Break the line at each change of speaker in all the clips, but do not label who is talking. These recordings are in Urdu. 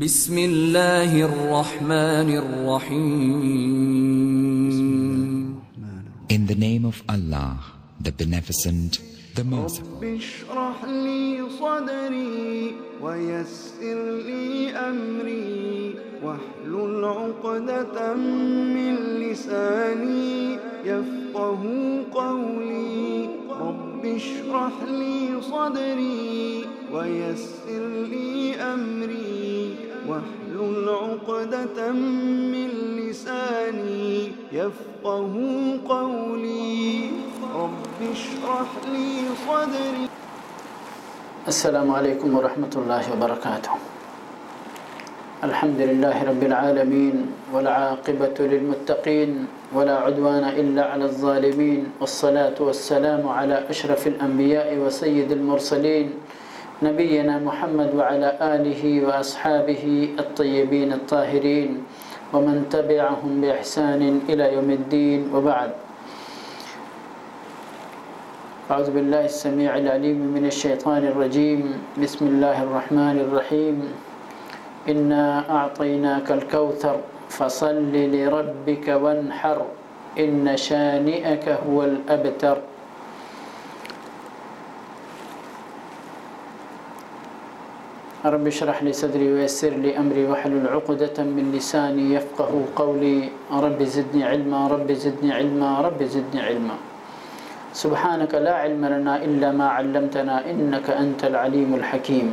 بسم اللہ الرحمن الرحیم.
In the name of Allah, the Beneficent, the Merciful.
رب اشرح لي صدري ويسر لي أمري واحلل عقدة من لساني يفقه قولي. رب اشرح لي صدري ويسر لي أمري واحلل عقدة من لساني يفقه قولي. رب اشرح لي صدري.
السلام علیکم ورحمۃ اللہ وبرکاتہ. الحمد للہ رب العالمین والعاقبۃ للمتقین ولا عدوان الا علی الظالمین والصلاة والسلام علی اشرف الانبیاء وسید المرسلین نبینا محمد وعلى آلہ واصحابہ الطیبین الطاہرین ومن تبعهم بإحسان إلى يوم الدين وبعد. اعوذ باللہ السمیع العلیم من الشیطان الرجیم. بسم اللہ الرحمن الرحیم. انا اعطیناک الکوثر فصل لربک وانحر ان شانئک هو الابتر. رب اشرح لي صدري ويسر لي امري واحلل عقدة من لساني يفقهوا قولي. رب زدني علما رب زدني علما رب زدني علما. سبحانك لا علم لنا الا ما علمتنا انك انت العليم الحكيم.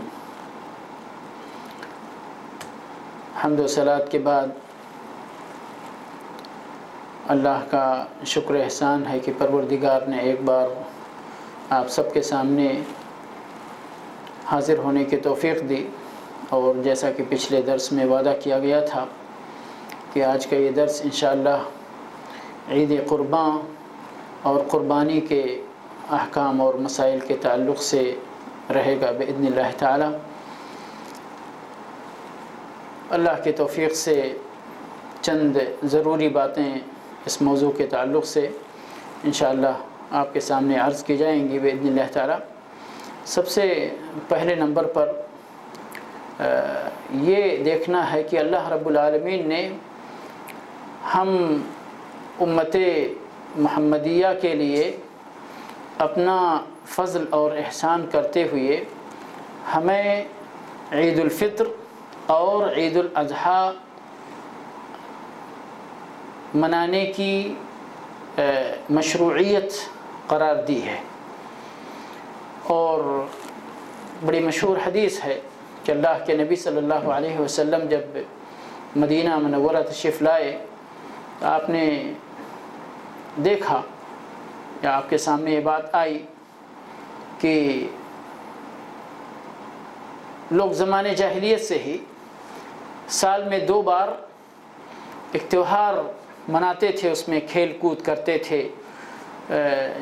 حمد و صلات کے بعد اللہ کا شکر احسان ہے کہ پروردگار نے ایک بار آپ سب کے سامنے حاضر ہونے کی توفیق دی. اور جیسا کہ پچھلے درس میں وعدہ کیا گیا تھا کہ آج کا یہ درس انشاءاللہ عید قرباں اور قربانی کے احکام اور مسائل کے تعلق سے رہے گا باذن اللہ تعالی. اللہ کی توفیق سے چند ضروری باتیں اس موضوع کے تعلق سے انشاءاللہ آپ کے سامنے عرض کی جائیں گی باذن اللہ تعالی. سب سے پہلے نمبر پر یہ دیکھنا ہے کہ اللہ رب العالمین نے ہم امت محمدیہ کے لیے اپنا فضل اور احسان کرتے ہوئے ہمیں عید الفطر اور عید الاضحیٰ منانے کی مشروعیت قرار دی ہے. اور بڑی مشہور حدیث ہے کہ اللہ کے نبی صلی اللہ علیہ وسلم جب مدینہ منورہ تشریف لائے تو آپ نے دیکھا یا آپ کے سامنے یہ بات آئی کہ لوگ زمانے جاہلیت سے ہی سال میں 2 بار ایک تہوار مناتے تھے. اس میں کھیل کود کرتے تھے,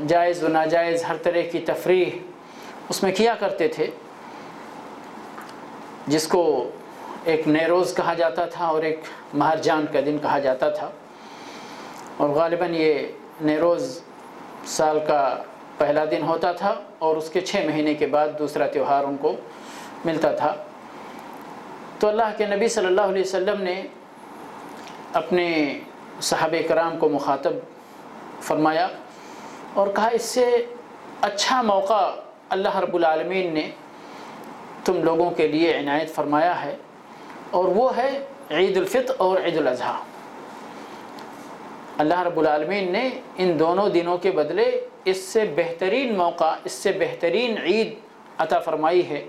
جائز و ناجائز ہر طرح کی تفریح اس میں کیا کرتے تھے, جس کو ایک نیروز کہا جاتا تھا اور ایک مہرجان کا دن کہا جاتا تھا. اور غالباً یہ نیروز سال کا پہلا دن ہوتا تھا اور اس کے 6 مہینے کے بعد دوسرا تہوار ان کو ملتا تھا. تو اللہ کے نبی صلی اللہ علیہ وسلم نے اپنے صحابہ کرام کو مخاطب فرمایا اور کہا اس سے اچھا موقع اللہ رب العالمین نے تم لوگوں کے لیے عنایت فرمایا ہے اور وہ ہے عید الفطر اور عید الاضحیٰ. اللہ رب العالمین نے ان دونوں دنوں کے بدلے اس سے بہترین موقع, اس سے بہترین عید عطا فرمائی ہے,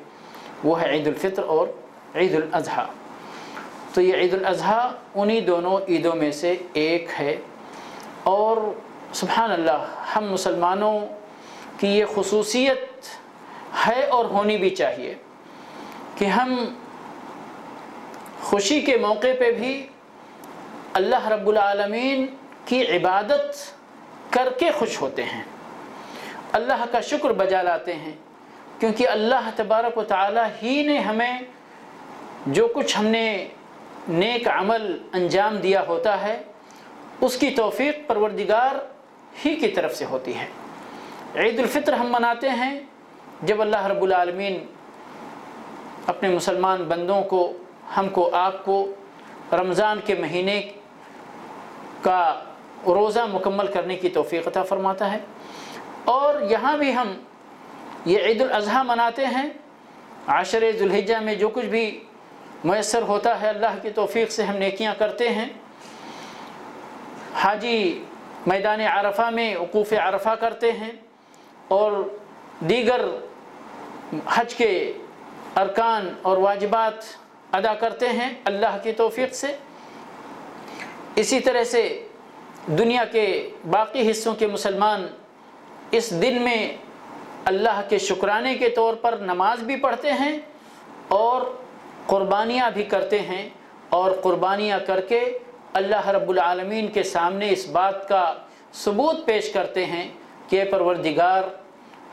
وہ ہے عید الفطر اور عید الاضحیٰ. تو یہ عید الاضحیٰ انہی دونوں عیدوں میں سے ایک ہے. اور سبحان اللہ ہم مسلمانوں کی یہ خصوصیت ہے اور ہونی بھی چاہیے کہ ہم خوشی کے موقع پہ بھی اللہ رب العالمین کی عبادت کر کے خوش ہوتے ہیں, اللہ کا شکر بجا لاتے ہیں, کیونکہ اللہ تبارک و تعالی ہی نے ہمیں جو کچھ ہم نے نیک عمل انجام دیا ہوتا ہے اس کی توفیق پروردگار ہی کی طرف سے ہوتی ہے. عید الفطر ہم مناتے ہیں جب اللہ رب العالمین اپنے مسلمان بندوں کو ہم کو آپ کو رمضان کے مہینے کا روزہ مکمل کرنے کی توفیق عطا فرماتا ہے۔ اور یہاں بھی ہم یہ عید الاضحیٰ مناتے ہیں، عشر ذی الحجہ میں جو کچھ بھی میسر ہوتا ہے اللہ کی توفیق سے ہم نیکیاں کرتے ہیں۔ حاجی میدان عرفہ میں وقوف عرفہ کرتے ہیں اور دیگر حج کے ارکان اور واجبات ادا کرتے ہیں اللہ کی توفیق سے۔ اسی طرح سے دنیا کے باقی حصوں کے مسلمان اس دن میں اللہ کے شکرانے کے طور پر نماز بھی پڑھتے ہیں اور قربانیاں بھی کرتے ہیں، اور قربانیاں کر کے اللہ رب العالمین کے سامنے اس بات کا ثبوت پیش کرتے ہیں کہ اے پروردگار،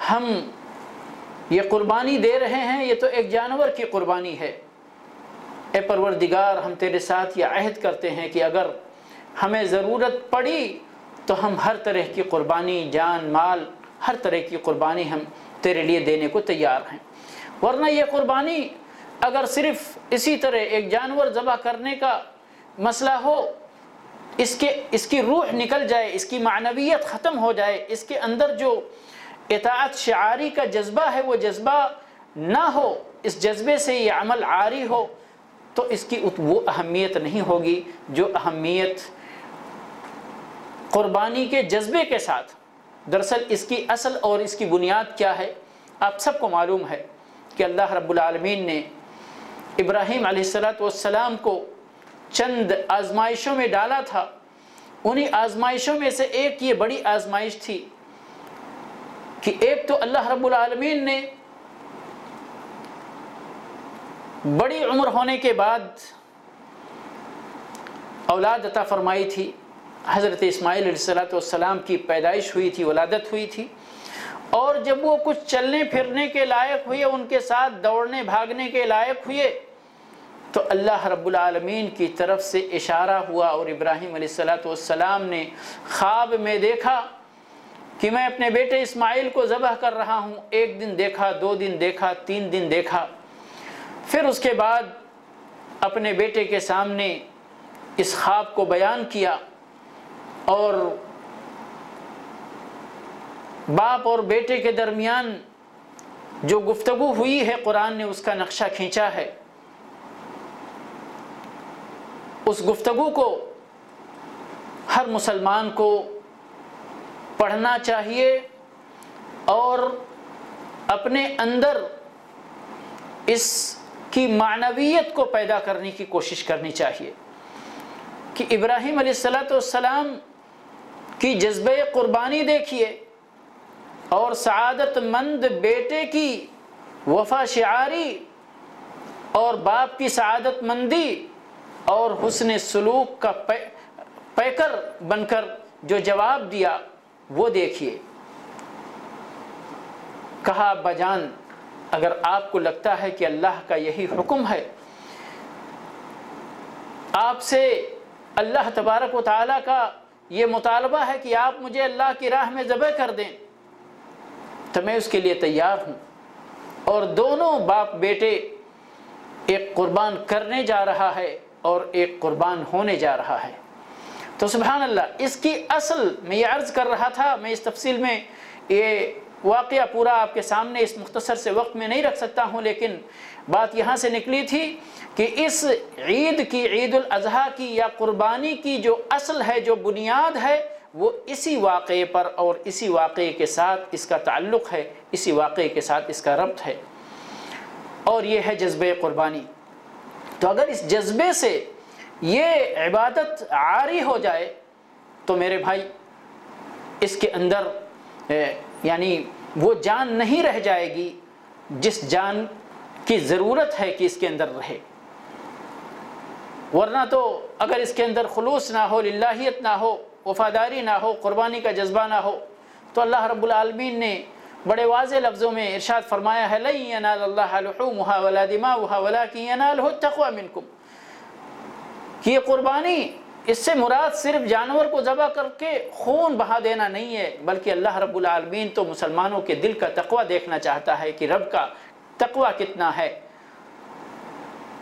ہم یہ قربانی دے رہے ہیں، یہ تو ایک جانور کی قربانی ہے۔ اے پروردگار، ہم تیرے ساتھ یہ عہد کرتے ہیں کہ اگر ہمیں ضرورت پڑی تو ہم ہر طرح کی قربانی، جان مال، ہر طرح کی قربانی ہم تیرے لیے دینے کو تیار ہیں۔ ورنہ یہ قربانی اگر صرف اسی طرح ایک جانور ذبح کرنے کا مسئلہ ہو، اس کی روح نکل جائے، اس کی معنویت ختم ہو جائے، اس کے اندر جو اطاعت شعاری کا جذبہ ہے وہ جذبہ نہ ہو، اس جذبے سے یہ عمل عاری ہو، تو اس کی وہ اہمیت نہیں ہوگی جو اہمیت قربانی کے جذبے کے ساتھ۔ دراصل اس کی اصل اور اس کی بنیاد کیا ہے آپ سب کو معلوم ہے کہ اللہ رب العالمین نے ابراہیم علیہ السلام کو چند آزمائشوں میں ڈالا تھا۔ انہی آزمائشوں میں سے ایک یہ بڑی آزمائش تھی کہ ایک تو اللہ رب العالمین نے بڑی عمر ہونے کے بعد اولاد عطا فرمائی تھی۔ حضرت اسماعیل علیہ السلام کی پیدائش ہوئی تھی، ولادت ہوئی تھی، اور جب وہ کچھ چلنے پھرنے کے لائق ہوئے، ان کے ساتھ دوڑنے بھاگنے کے لائق ہوئے، تو اللہ رب العالمین کی طرف سے اشارہ ہوا اور ابراہیم علیہ السلام نے خواب میں دیکھا کہ میں اپنے بیٹے اسماعیل کو ذبح کر رہا ہوں۔ ایک دن دیکھا، 2 دن دیکھا، 3 دن دیکھا، پھر اس کے بعد اپنے بیٹے کے سامنے اس خواب کو بیان کیا، اور باپ اور بیٹے کے درمیان جو گفتگو ہوئی ہے قرآن نے اس کا نقشہ کھینچا ہے۔ اس گفتگو کو ہر مسلمان کو پڑھنا چاہیے اور اپنے اندر اس کی معنویت کو پیدا کرنے کی کوشش کرنی چاہیے کہ ابراہیم علیہ السلام کی جذبہ قربانی دیکھیے اور سعادت مند بیٹے کی وفا شعاری اور باپ کی سعادت مندی اور حسن سلوک کا پیکر بن کر جو جواب دیا وہ دیکھیے۔ کہا ابا جان، اگر آپ کو لگتا ہے کہ اللہ کا یہی حکم ہے، آپ سے اللہ تبارک و تعالیٰ کا یہ مطالبہ ہے کہ آپ مجھے اللہ کی راہ میں ذبح کر دیں، تو میں اس کے لیے تیار ہوں۔ اور دونوں باپ بیٹے، ایک قربان کرنے جا رہا ہے اور ایک قربان ہونے جا رہا ہے۔ تو سبحان اللہ، اس کی اصل میں یہ عرض کر رہا تھا، میں اس تفصیل میں یہ واقعہ پورا آپ کے سامنے اس مختصر سے وقت میں نہیں رکھ سکتا ہوں، لیکن بات یہاں سے نکلی تھی کہ اس عید کی، عید الاضحیٰ کی یا قربانی کی جو اصل ہے، جو بنیاد ہے، وہ اسی واقعے پر اور اسی واقعے کے ساتھ اس کا تعلق ہے، اسی واقعے کے ساتھ اس کا ربط ہے، اور یہ ہے جذبہ قربانی۔ تو اگر اس جذبے سے یہ عبادت عاری ہو جائے تو میرے بھائی اس کے اندر یعنی وہ جان نہیں رہ جائے گی جس جان کی ضرورت ہے کہ اس کے اندر رہے۔ ورنہ تو اگر اس کے اندر خلوص نہ ہو، للہیت نہ ہو، وفاداری نہ ہو، قربانی کا جذبہ نہ ہو، تو اللہ رب العالمین نے بڑے واضح لفظوں میں ارشاد فرمایا ہے، لن ینال اللہ لحومها ولا دماؤها ولکن ینالہ التقوی منکم، کہ یہ قربانی، اس سے مراد صرف جانور کو ذبح کر کے خون بہا دینا نہیں ہے، بلکہ اللہ رب العالمین تو مسلمانوں کے دل کا تقوی دیکھنا چاہتا ہے کہ رب کا تقوی کتنا ہے۔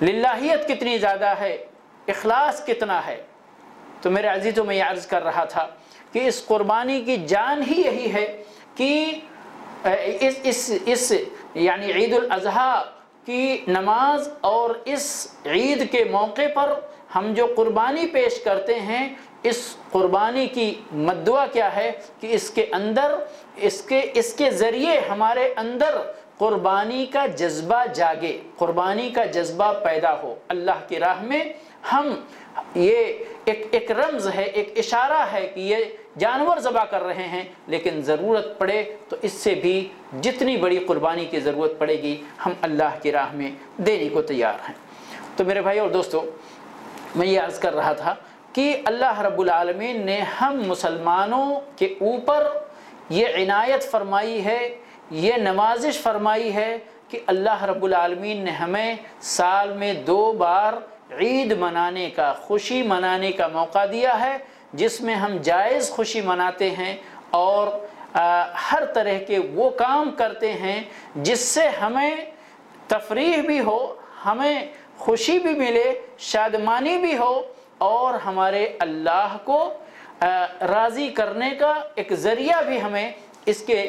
للہیت کتنی زیادہ ہے، اخلاص کتنا ہے۔ تو میرے عزیزوں میں یہ عرض کر رہا تھا کہ اس قربانی کی جان ہی یہی ہے کہ اس یعنی عید الاضحیٰ کی نماز اور اس عید کے موقع پر ہم جو قربانی پیش کرتے ہیں، اس قربانی کی مدعا کیا ہے کہ اس کے اندر اس کے ذریعے ہمارے اندر قربانی کا جذبہ جاگے، قربانی کا جذبہ پیدا ہو اللہ کی راہ میں۔ ہم یہ ایک رمز ہے، ایک اشارہ ہے کہ یہ جانور ذبح کر رہے ہیں، لیکن ضرورت پڑے تو اس سے بھی جتنی بڑی قربانی کی ضرورت پڑے گی ہم اللہ کی راہ میں دینے کو تیار ہیں۔ تو میرے بھائی اور دوستو، میں یہ عرض کر رہا تھا کہ اللہ رب العالمین نے ہم مسلمانوں کے اوپر یہ عنایت فرمائی ہے، یہ نوازش فرمائی ہے کہ اللہ رب العالمین نے ہمیں سال میں 2 بار عید منانے کا، خوشی منانے کا موقع دیا ہے، جس میں ہم جائز خوشی مناتے ہیں اور ہر طرح کے وہ کام کرتے ہیں جس سے ہمیں تفریح بھی ہو، ہمیں خوشی بھی ملے، شادمانی بھی ہو، اور ہمارے اللہ کو راضی کرنے کا ایک ذریعہ بھی ہمیں اس کے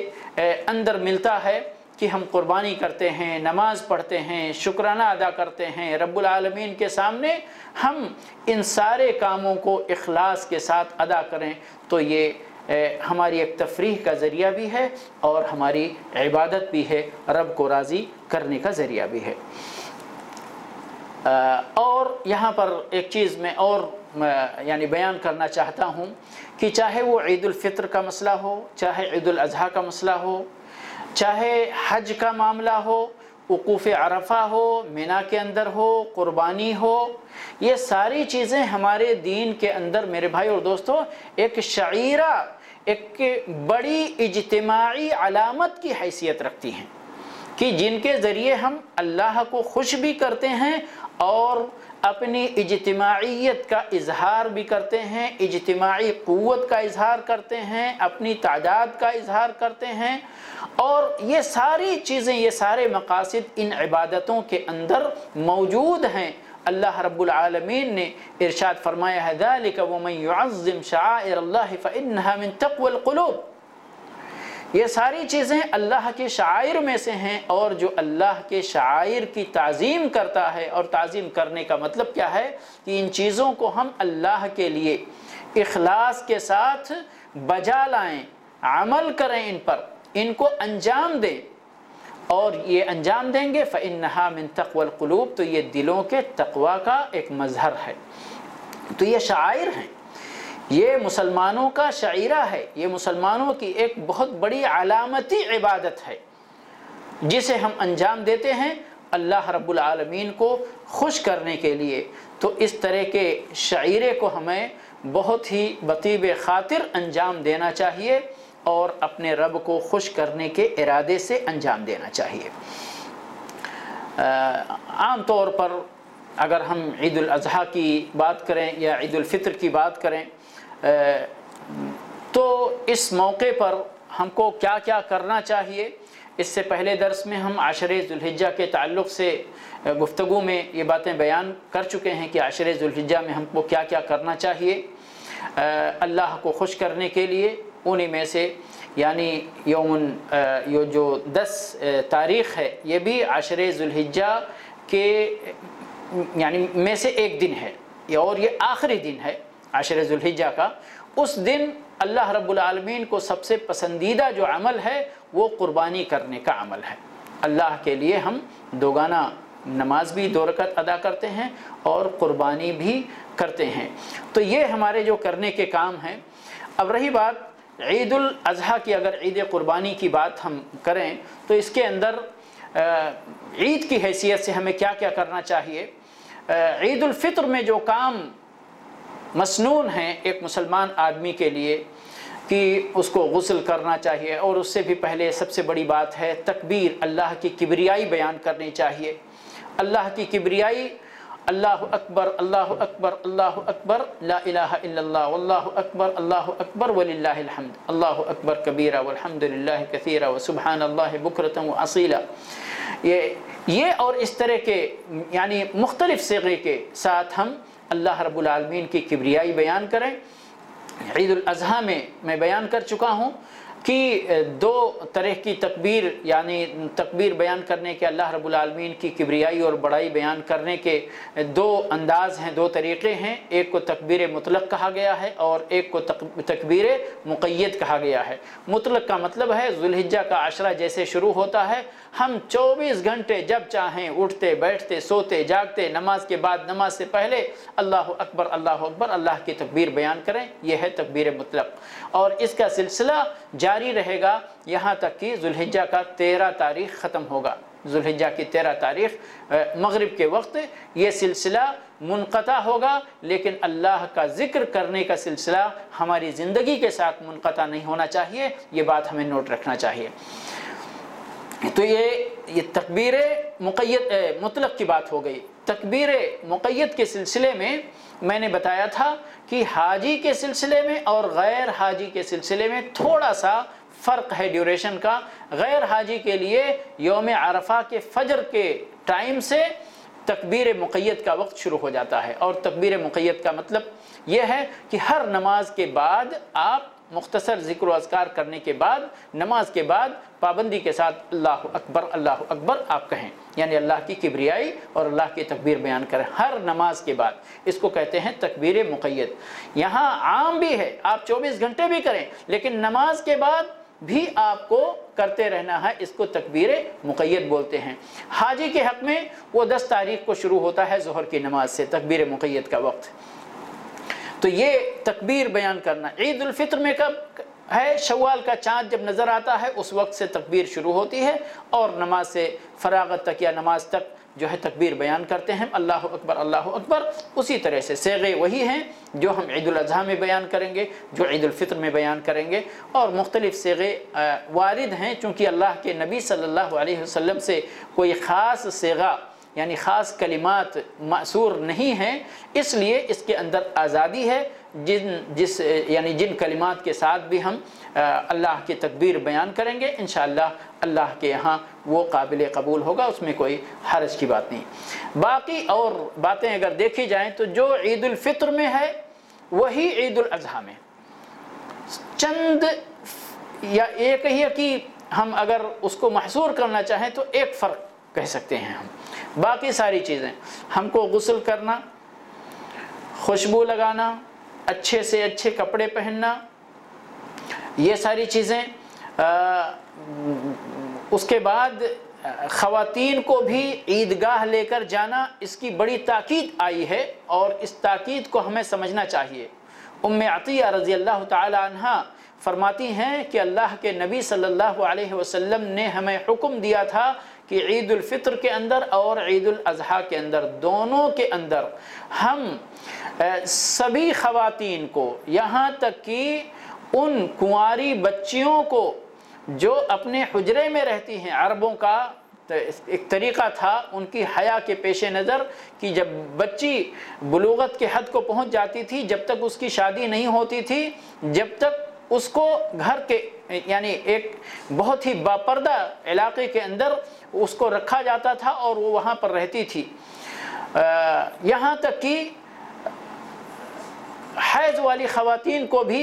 اندر ملتا ہے کہ ہم قربانی کرتے ہیں، نماز پڑھتے ہیں، شکرانہ ادا کرتے ہیں رب العالمین کے سامنے۔ ہم ان سارے کاموں کو اخلاص کے ساتھ ادا کریں تو یہ ہماری ایک تفریح کا ذریعہ بھی ہے اور ہماری عبادت بھی ہے، رب کو راضی کرنے کا ذریعہ بھی ہے۔ اور یہاں پر ایک چیز میں اور یعنی بیان کرنا چاہتا ہوں کہ چاہے وہ عید الفطر کا مسئلہ ہو، چاہے عید الاضحیٰ کا مسئلہ ہو، چاہے حج کا معاملہ ہو، وقوف عرفہ ہو، مینا کے اندر ہو، قربانی ہو، یہ ساری چیزیں ہمارے دین کے اندر میرے بھائی اور دوستو ایک شعیرہ، ایک بڑی اجتماعی علامت کی حیثیت رکھتی ہیں کہ جن کے ذریعے ہم اللہ کو خوش بھی کرتے ہیں اور اپنی اجتماعیت کا اظہار بھی کرتے ہیں، اجتماعی قوت کا اظہار کرتے ہیں، اپنی تعداد کا اظہار کرتے ہیں، اور یہ ساری چیزیں، یہ سارے مقاصد ان عبادتوں کے اندر موجود ہیں۔ اللہ رب العالمین نے ارشاد فرمایا ہے ذَلِكَ وَمَنْ يُعَظِّمْ شَعَائِرَ اللَّهِ فَإِنَّهَا مِنْ تَقْوَى الْقُلُوبِ۔ یہ ساری چیزیں اللہ کے شعائر میں سے ہیں، اور جو اللہ کے شعائر کی تعظیم کرتا ہے، اور تعظیم کرنے کا مطلب کیا ہے کہ ان چیزوں کو ہم اللہ کے لیے اخلاص کے ساتھ بجا لائیں، عمل کریں، ان پر ان کو انجام دیں، اور یہ انجام دیں گے فَإِنَّهَا مِن تَقْوَى الْقُلُوبِ، تو یہ دلوں کے تقوی کا ایک مظہر ہے۔ تو یہ شعائر ہیں، یہ مسلمانوں کا شعیرہ ہے، یہ مسلمانوں کی ایک بہت بڑی علامتی عبادت ہے جسے ہم انجام دیتے ہیں اللہ رب العالمین کو خوش کرنے کے لیے۔ تو اس طرح کے شعیرے کو ہمیں بہت ہی بطیب خاطر انجام دینا چاہیے اور اپنے رب کو خوش کرنے کے ارادے سے انجام دینا چاہیے۔ عام طور پر اگر ہم عید الاضحیٰ کی بات کریں یا عید الفطر کی بات کریں تو اس موقع پر ہم کو کیا کیا کرنا چاہیے، اس سے پہلے درس میں ہم عشرِ ذو الحجہ کے تعلق سے گفتگو میں یہ باتیں بیان کر چکے ہیں کہ عشرِ ذو الحجہ میں ہم کو کیا کیا کرنا چاہیے اللہ کو خوش کرنے کے لیے۔ انہی میں سے یعنی یہ جو 10 تاریخ ہے یہ بھی عشرِ ذو الحجہ کے یعنی میں سے ایک دن ہے، اور یہ آخری دن ہے عشرِ ذو الحجہ کا۔ اس دن اللہ رب العالمین کو سب سے پسندیدہ جو عمل ہے وہ قربانی کرنے کا عمل ہے۔ اللہ کے لیے ہم دوگانہ نماز بھی 2 رکعت ادا کرتے ہیں اور قربانی بھی کرتے ہیں۔ تو یہ ہمارے جو کرنے کے کام ہیں۔ اب رہی بات عید الاضحیٰ کی، اگر عید قربانی کی بات ہم کریں تو اس کے اندر عید کی حیثیت سے ہمیں کیا کیا کرنا چاہیے۔ عید الفطر میں جو کام مسنون ہیں ایک مسلمان آدمی کے لیے کہ اس کو غسل کرنا چاہیے، اور اس سے بھی پہلے سب سے بڑی بات ہے تکبیر، اللہ کی کبریائی بیان کرنی چاہیے۔ اللہ کی کبریائی، اللہ اکبر اللہ اکبر اللہ اکبر لا الہ الا اللہ واللہ اکبر اللہ اکبر وللہ الحمد، اللہ اکبر کبیرہ والحمد للہ کثیرہ وسبحان اللہ بکرۃ واصیلا۔ یہ یہ اور اس طرح کے یعنی مختلف صیغے کے ساتھ ہم اللہ رب العالمین کی کبریائی بیان کریں۔ عید الاضحیٰ میں بیان کر چکا ہوں کہ دو طرح کی تکبیر، یعنی تکبیر بیان کرنے کے اللہ رب العالمین کی کبریائی اور بڑائی بیان کرنے کے دو انداز ہیں، دو طریقے ہیں۔ ایک کو تکبیر مطلق کہا گیا ہے اور ایک کو تکبیر مقید کہا گیا ہے۔ مطلق کا مطلب ہے ذو الحجہ کا عشرہ جیسے شروع ہوتا ہے، ہم 24 گھنٹے جب چاہیں اٹھتے بیٹھتے سوتے جاگتے نماز کے بعد نماز سے پہلے اللہ اکبر اللہ کی تکبیر بیان کریں، یہ ہے تکبیر مطلق، اور اس کا سلسلہ جاری رہے گا یہاں تک کہ ذو الحجہ کا 13 تاریخ ختم ہوگا۔ ذو الحجہ کی 13 تاریخ مغرب کے وقت یہ سلسلہ منقطع ہوگا، لیکن اللہ کا ذکر کرنے کا سلسلہ ہماری زندگی کے ساتھ منقطع نہیں ہونا چاہیے، یہ بات ہمیں نوٹ رکھنا چاہیے۔ تو یہ تکبیر مقید مطلق کی بات ہو گئی۔ تکبیر مقید کے سلسلے میں نے بتایا تھا کہ حاجی کے سلسلے میں اور غیر حاجی کے سلسلے میں تھوڑا سا فرق ہے ڈیوریشن کا۔ غیر حاجی کے لیے یوم عرفہ کے فجر کے ٹائم سے تکبیر مقید کا وقت شروع ہو جاتا ہے، اور تکبیر مقید کا مطلب یہ ہے کہ ہر نماز کے بعد آپ مختصر ذکر و اذکار کرنے کے بعد نماز کے بعد پابندی کے ساتھ اللہ اکبر آپ کہیں، یعنی اللہ کی کبریائی اور اللہ کی تکبیر بیان کریں ہر نماز کے بعد۔ اس کو کہتے ہیں تکبیر مقید۔ یہاں عام بھی ہے، آپ 24 گھنٹے بھی کریں، لیکن نماز کے بعد بھی آپ کو کرتے رہنا ہے، اس کو تکبیر مقید بولتے ہیں۔ حاجی کے حق میں وہ 10 تاریخ کو شروع ہوتا ہے ظہر کی نماز سے تکبیر مقید کا وقت۔ تو یہ تکبیر بیان کرنا عید الفطر میں کب ہے؟ شوال کا چاند جب نظر آتا ہے اس وقت سے تکبیر شروع ہوتی ہے، اور نماز سے فراغت تک یا نماز تک جو ہے تکبیر بیان کرتے ہیں اللہ اکبر۔ اسی طرح سے صیغے وہی ہیں جو ہم عید الاضحیٰ میں بیان کریں گے، جو عید الفطر میں بیان کریں گے، اور مختلف صیغے وارد ہیں۔ چونکہ اللہ کے نبی صلی اللہ علیہ وسلم سے کوئی خاص صیغہ یعنی خاص کلمات مأثور نہیں ہیں، اس لیے اس کے اندر آزادی ہے۔ جن کلمات کے ساتھ بھی ہم اللہ کی تکبیر بیان کریں گے انشاءاللہ اللہ کے یہاں وہ قابل قبول ہوگا، اس میں کوئی حرج کی بات نہیں۔ باقی اور باتیں اگر دیکھی جائیں تو جو عید الفطر میں ہے وہی عید الاضحیٰ میں چند یا ایک ہی کہ ہم اگر اس کو محصور کرنا چاہیں تو ایک فرق کہہ سکتے ہیں ہم۔ باقی ساری چیزیں ہم کو غسل کرنا، خوشبو لگانا، اچھے سے اچھے کپڑے پہننا، یہ ساری چیزیں، اس کے بعد خواتین کو بھی عیدگاہ لے کر جانا، اس کی بڑی تاکید آئی ہے اور اس تاکید کو ہمیں سمجھنا چاہیے۔ ام عطیہ رضی اللہ تعالی عنہا فرماتی ہیں کہ اللہ کے نبی صلی اللہ علیہ وسلم نے ہمیں حکم دیا تھا کہ عید الفطر کے اندر اور عید الاضحیٰ کے اندر دونوں کے اندر ہم سبھی خواتین کو، یہاں تک کہ ان کنواری بچیوں کو جو اپنے حجرے میں رہتی ہیں، عربوں کا ایک طریقہ تھا ان کی حیا کے پیش نظر کہ جب بچی بلوغت کے حد کو پہنچ جاتی تھی، جب تک اس کی شادی نہیں ہوتی تھی، جب تک اس کو گھر کے یعنی ایک بہت ہی باپردہ علاقے کے اندر اس کو رکھا جاتا تھا اور وہ وہاں پر رہتی تھی، یہاں تک کہ حیض والی خواتین کو بھی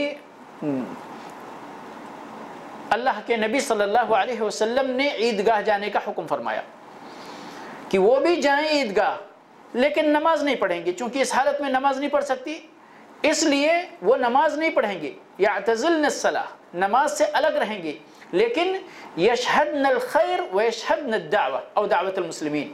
اللہ کے نبی صلی اللہ علیہ وسلم نے عیدگاہ جانے کا حکم فرمایا کہ وہ بھی جائیں عیدگاہ، لیکن نماز نہیں پڑھیں گی، چونکہ اس حالت میں نماز نہیں پڑھ سکتی اس لیے وہ نماز نہیں پڑھیں گی، یعتزلن الصلاۃ، نماز سے الگ رہیں گی، لیکن یشہدن الخیر ویشہدن الدعوہ او دعوت المسلمین،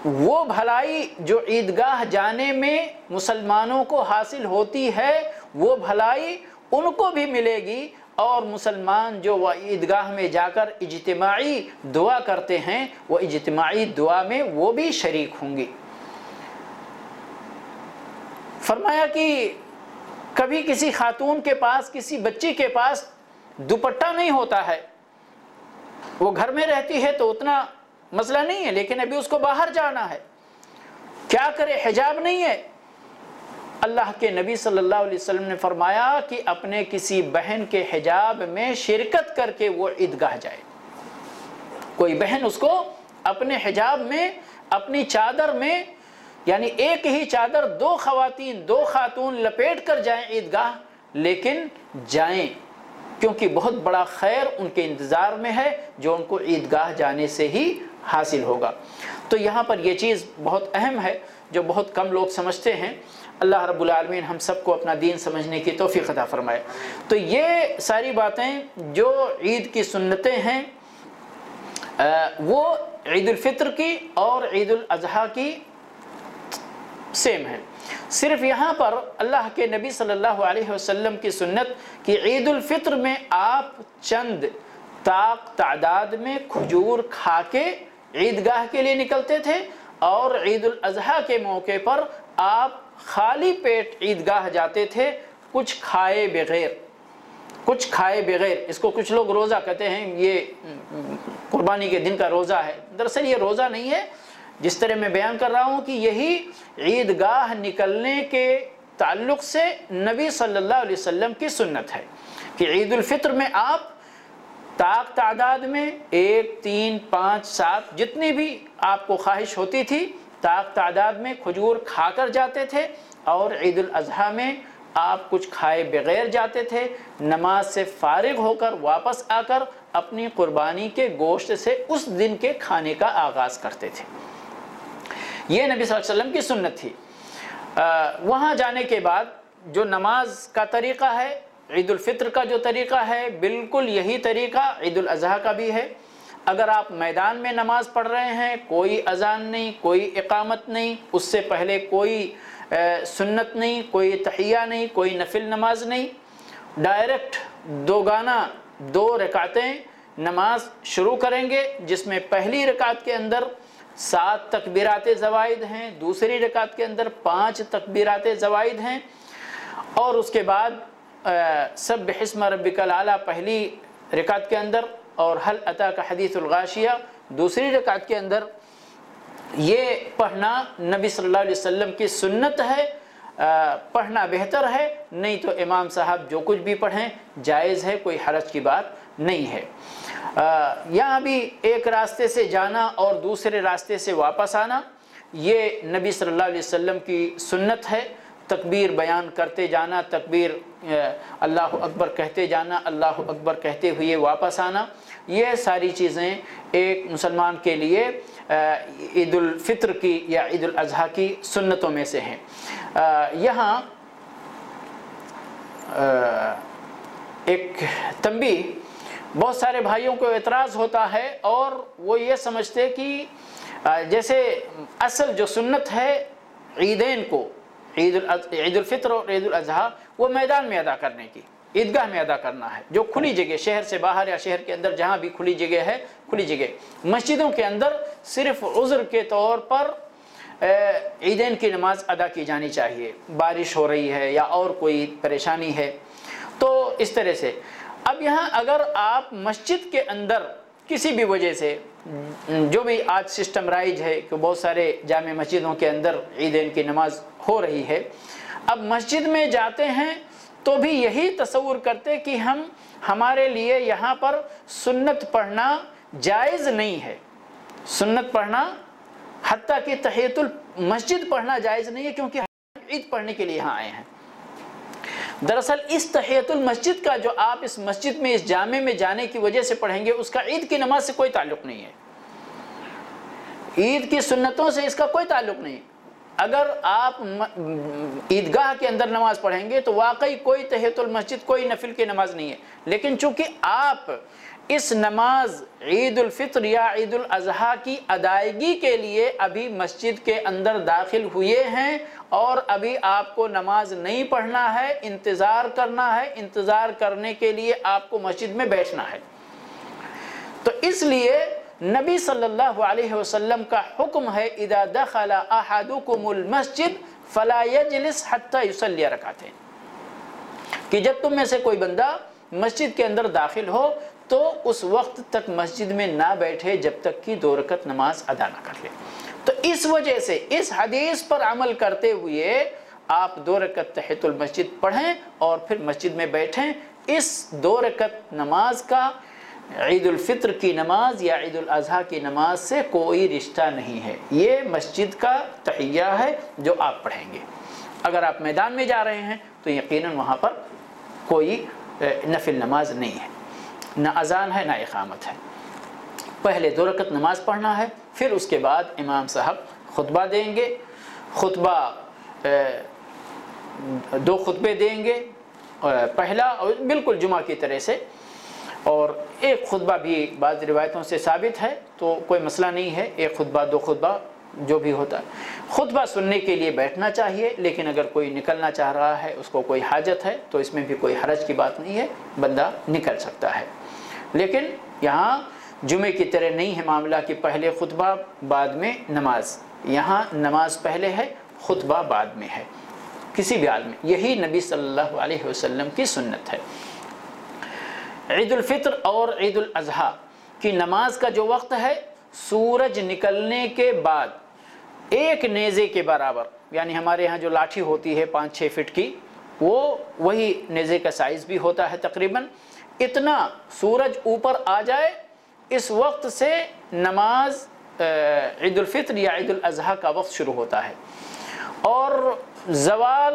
وہ بھلائی جو عیدگاہ جانے میں مسلمانوں کو حاصل ہوتی ہے وہ بھلائی ان کو بھی ملے گی، اور مسلمان جو وہ عیدگاہ میں جا کر اجتماعی دعا کرتے ہیں وہ اجتماعی دعا میں وہ بھی شریک ہوں گی۔ فرمایا کہ کبھی کسی خاتون کے پاس، کسی بچی کے پاس دوپٹہ نہیں ہوتا ہے، وہ گھر میں رہتی ہے تو اتنا مسئلہ نہیں ہے، لیکن ابھی اس کو باہر جانا ہے، کیا کرے؟ حجاب نہیں ہے۔ اللہ کے نبی صلی اللہ علیہ وسلم نے فرمایا کہ اپنے کسی بہن کے حجاب میں شرکت کر کے وہ عیدگاہ جائے، کوئی بہن اس کو اپنے حجاب میں، اپنی چادر میں، یعنی ایک ہی چادر دو خاتون لپیٹ کر جائیں عیدگاہ، لیکن جائیں، کیونکہ بہت بڑا خیر ان کے انتظار میں ہے جو ان کو عیدگاہ جانے سے ہی حاصل ہوگا۔ تو یہاں پر یہ چیز بہت اہم ہے جو بہت کم لوگ سمجھتے ہیں۔ اللہ رب العالمین ہم سب کو اپنا دین سمجھنے کی توفیق عطا فرمائے۔ تو یہ ساری باتیں جو عید کی سنتیں ہیں وہ عید الفطر کی اور عید الاضحیٰ کی سیم ہے۔ صرف یہاں پر اللہ کے نبی صلی اللہ علیہ وسلم کی سنت کہ عید الفطر میں آپ چند تعداد میں کھجور کھا کے عیدگاہ کے لیے نکلتے تھے، اور عید الاضحیٰ کے موقع پر آپ خالی پیٹ عیدگاہ جاتے تھے، کچھ کھائے بغیر۔ اس کو کچھ لوگ روزہ کہتے ہیں، یہ قربانی کے دن کا روزہ ہے۔ دراصل یہ روزہ نہیں ہے، جس طرح میں بیان کر رہا ہوں کہ یہی عیدگاہ نکلنے کے تعلق سے نبی صلی اللہ علیہ وسلم کی سنت ہے کہ عید الفطر میں آپ تعداد میں 1 3 5 7 جتنی بھی آپ کو خواہش ہوتی تھی تعداد میں کھجور کھا کر جاتے تھے، اور عید الاضحیٰ میں آپ کچھ کھائے بغیر جاتے تھے، نماز سے فارغ ہو کر واپس آ کر اپنی قربانی کے گوشت سے اس دن کے کھانے کا آغاز کرتے تھے۔ یہ نبی صلی اللہ علیہ وسلم کی سنت تھی۔ وہاں جانے کے بعد جو نماز کا طریقہ ہے، عید الفطر کا جو طریقہ ہے، بالکل یہی طریقہ عید الاضحیٰ کا بھی ہے۔ اگر آپ میدان میں نماز پڑھ رہے ہیں، کوئی اذان نہیں، کوئی اقامت نہیں، اس سے پہلے کوئی سنت نہیں، کوئی تحیہ نہیں، کوئی نفل نماز نہیں، ڈائریکٹ دو رکعتیں نماز شروع کریں گے، جس میں پہلی رکعت کے اندر 7 تکبیرات زوائد ہیں، دوسری رکعت کے اندر 5 تکبیرات زوائد ہیں، اور اس کے بعد سبح اسم ربک الاعلیٰ پہلی رکعت کے اندر، اور هل اتاک حدیث الغاشیہ دوسری رکعت کے اندر۔ یہ پڑھنا نبی صلی اللہ علیہ وسلم کی سنت ہے، پڑھنا بہتر ہے، نہیں تو امام صاحب جو کچھ بھی پڑھیں جائز ہے، کوئی حرج کی بات نہیں ہے۔ یہاں بھی ایک راستے سے جانا اور دوسرے راستے سے واپس آنا، یہ نبی صلی اللہ علیہ وسلم کی سنت ہے۔ تکبیر بیان کرتے جانا، تکبیر اللہ اکبر کہتے جانا، اللہ اکبر کہتے ہوئے واپس آنا، یہ ساری چیزیں ایک مسلمان کے لیے عید الفطر کی یا عید الاضحیٰ کی سنتوں میں سے ہیں۔ یہاں ایک تنبیہ، بہت سارے بھائیوں کو اعتراض ہوتا ہے اور وہ یہ سمجھتے کہ جیسے اصل جو سنت ہے عیدین کو، عید الفطر اور عید الاضحیٰ، وہ میدان میں ادا کرنے کی، عیدگاہ میں ادا کرنا ہے، جو کھلی جگہ، شہر سے باہر یا شہر کے اندر جہاں بھی کھلی جگہ ہے، کھلی جگہ۔ مسجدوں کے اندر صرف عذر کے طور پر عیدین کی نماز ادا کی جانی چاہیے، بارش ہو رہی ہے یا اور کوئی پریشانی ہے، تو اس طرح سے۔ اب یہاں اگر آپ مسجد کے اندر کسی بھی وجہ سے، جو بھی آج سسٹم رائج ہے کہ بہت سارے جامع مسجدوں کے اندر عیدین کی نماز ہو رہی ہے، اب مسجد میں جاتے ہیں تو بھی یہی تصور کرتے کہ ہمارے لیے یہاں پر سنت پڑھنا جائز نہیں ہے، سنت پڑھنا حتیٰ کہ تحیۃ المسجد پڑھنا جائز نہیں ہے، کیونکہ عید پڑھنے کے لیے یہاں آئے ہیں۔ دراصل اس تحیۃ المسجد کا جو آپ اس مسجد میں، اس جامع میں جانے کی وجہ سے پڑھیں گے، اس کا عید کی نماز سے کوئی تعلق نہیں ہے، عید کی سنتوں سے اس کا کوئی تعلق نہیں۔ اگر آپ عیدگاہ کے اندر نماز پڑھیں گے تو واقعی کوئی تحیۃ المسجد، کوئی نفل کی نماز نہیں ہے، لیکن چونکہ آپ اس نماز عید الفطر یا عید الاضحیٰ کی ادائیگی کے لیے ابھی مسجد کے اندر داخل ہوئے ہیں اور ابھی آپ کو نماز نہیں پڑھنا ہے، انتظار کرنا ہے، انتظار کرنے کے لیے آپ کو مسجد میں بیٹھنا ہے، تو اس لیے نبی صلی اللہ علیہ وسلم کا حکم ہے اذا دخل احدکم المسجد فلا یجلس حتی یصلی رکعتین، کہ جب تم میں سے کوئی بندہ مسجد کے اندر داخل ہو تو اس وقت تک مسجد میں نہ بیٹھے جب تک کہ 2 رکعت نماز ادا نہ کر لے۔ تو اس وجہ سے اس حدیث پر عمل کرتے ہوئے آپ 2 رکعت تحیۃ المسجد پڑھیں اور پھر مسجد میں بیٹھیں۔ اس 2 رکعت نماز کا عید الفطر کی نماز یا عید الاضحیٰ کی نماز سے کوئی رشتہ نہیں ہے، یہ مسجد کا تحیہ ہے جو آپ پڑھیں گے۔ اگر آپ میدان میں جا رہے ہیں تو یقیناً وہاں پر کوئی نفل نماز نہیں ہے، نہ اذان ہے نہ اقامت ہے۔ پہلے 2 رکعت نماز پڑھنا ہے، پھر اس کے بعد امام صاحب خطبہ دیں گے، خطبہ 2 خطبے دیں گے، پہلا بالکل جمعہ کی طرح سے، اور ایک خطبہ بھی بعض روایتوں سے ثابت ہے تو کوئی مسئلہ نہیں ہے، 1 خطبہ 2 خطبہ جو بھی ہوتا ہے۔ خطبہ سننے کے لیے بیٹھنا چاہیے، لیکن اگر کوئی نکلنا چاہ رہا ہے، اس کو کوئی حاجت ہے تو اس میں بھی کوئی حرج کی بات نہیں ہے، بندہ نکل سکتا ہے۔ لیکن یہاں جمعے کی طرح نہیں ہے معاملہ کہ پہلے خطبہ بعد میں نماز، یہاں نماز پہلے ہے خطبہ بعد میں ہے کسی بھی حال میں، یہی نبی صلی اللہ علیہ وسلم کی سنت ہے۔ عید الفطر اور عید الاضحیٰ کی نماز کا جو وقت ہے سورج نکلنے کے بعد 1 نیزے کے برابر، یعنی ہمارے یہاں جو لاٹھی ہوتی ہے 5-6 فٹ کی، وہی نیزے کا سائز بھی ہوتا ہے تقریباً، اتنا سورج اوپر آ جائے، اس وقت سے نماز عید الفطر یا عید الاضحیٰ کا وقت شروع ہوتا ہے، اور زوال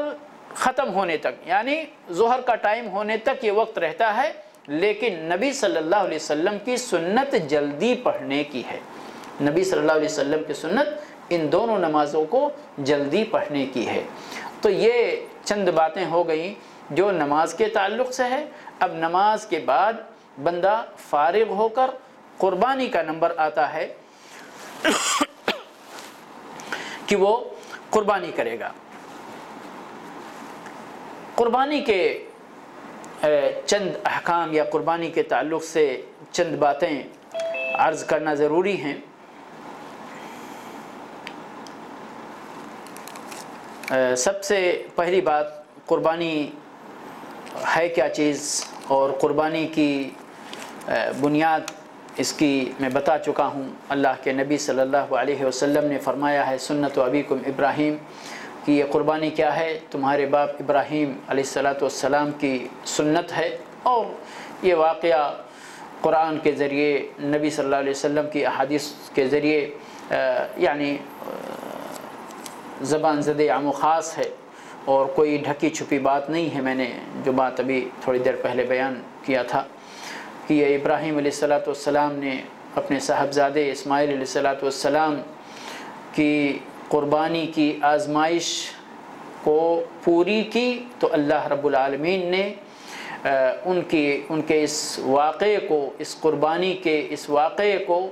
ختم ہونے تک یعنی ظہر کا ٹائم ہونے تک یہ وقت رہتا ہے۔ لیکن نبی صلی اللہ علیہ وسلم کی سنت جلدی پڑھنے کی ہے، نبی صلی اللہ علیہ وسلم کی سنت ان دونوں نمازوں کو جلدی پڑھنے کی ہے۔ تو یہ چند باتیں ہو گئیں جو نماز کے تعلق سے ہے۔ اب نماز کے بعد بندہ فارغ ہو کر قربانی کا نمبر آتا ہے کہ وہ قربانی کرے گا۔ قربانی کے چند احکام یا قربانی کے تعلق سے چند باتیں عرض کرنا ضروری ہیں۔ سب سے پہلی بات، قربانی ہے کیا چیز اور قربانی کی بنیاد اس کی میں بتا چکا ہوں۔ اللہ کے نبی صلی اللہ علیہ وسلم نے فرمایا ہے سنت ابیکم ابراہیم، کہ یہ قربانی کیا ہے؟ تمہارے باپ ابراہیم علیہ السلام کی سنت ہے، اور یہ واقعہ قرآن کے ذریعے، نبی صلی اللہ علیہ وسلم کی احادیث کے ذریعے یعنی زبان زد عام و خاص ہے، اور کوئی ڈھکی چھپی بات نہیں ہے۔ میں نے جو بات ابھی تھوڑی دیر پہلے بیان کیا تھا کہ یہ ابراہیم علیہ السلام نے اپنے صاحبزادے اسماعیل علیہ السلام کی قربانی کی آزمائش کو پوری کی تو اللہ رب العالمین نے ان کے اس واقعے کو، اس قربانی کے اس واقعے کو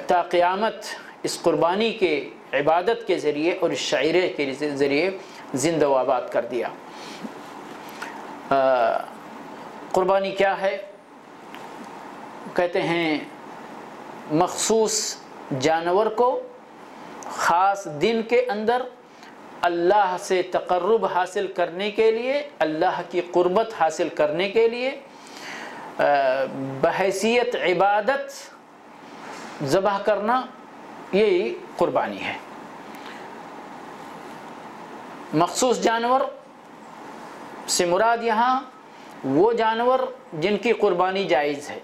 تا قیامت اس قربانی کے عبادت کے ذریعے اور اس شعیرے کے ذریعے زندہ و آباد کر دیا۔ قربانی کیا ہے؟ کہتے ہیں مخصوص جانور کو خاص دن کے اندر اللہ سے تقرب حاصل کرنے کے لیے، اللہ کی قربت حاصل کرنے کے لیے بحیثیت عبادت ذبح کرنا، یہی قربانی ہے۔ مخصوص جانور سے مراد یہاں وہ جانور جن کی قربانی جائز ہے،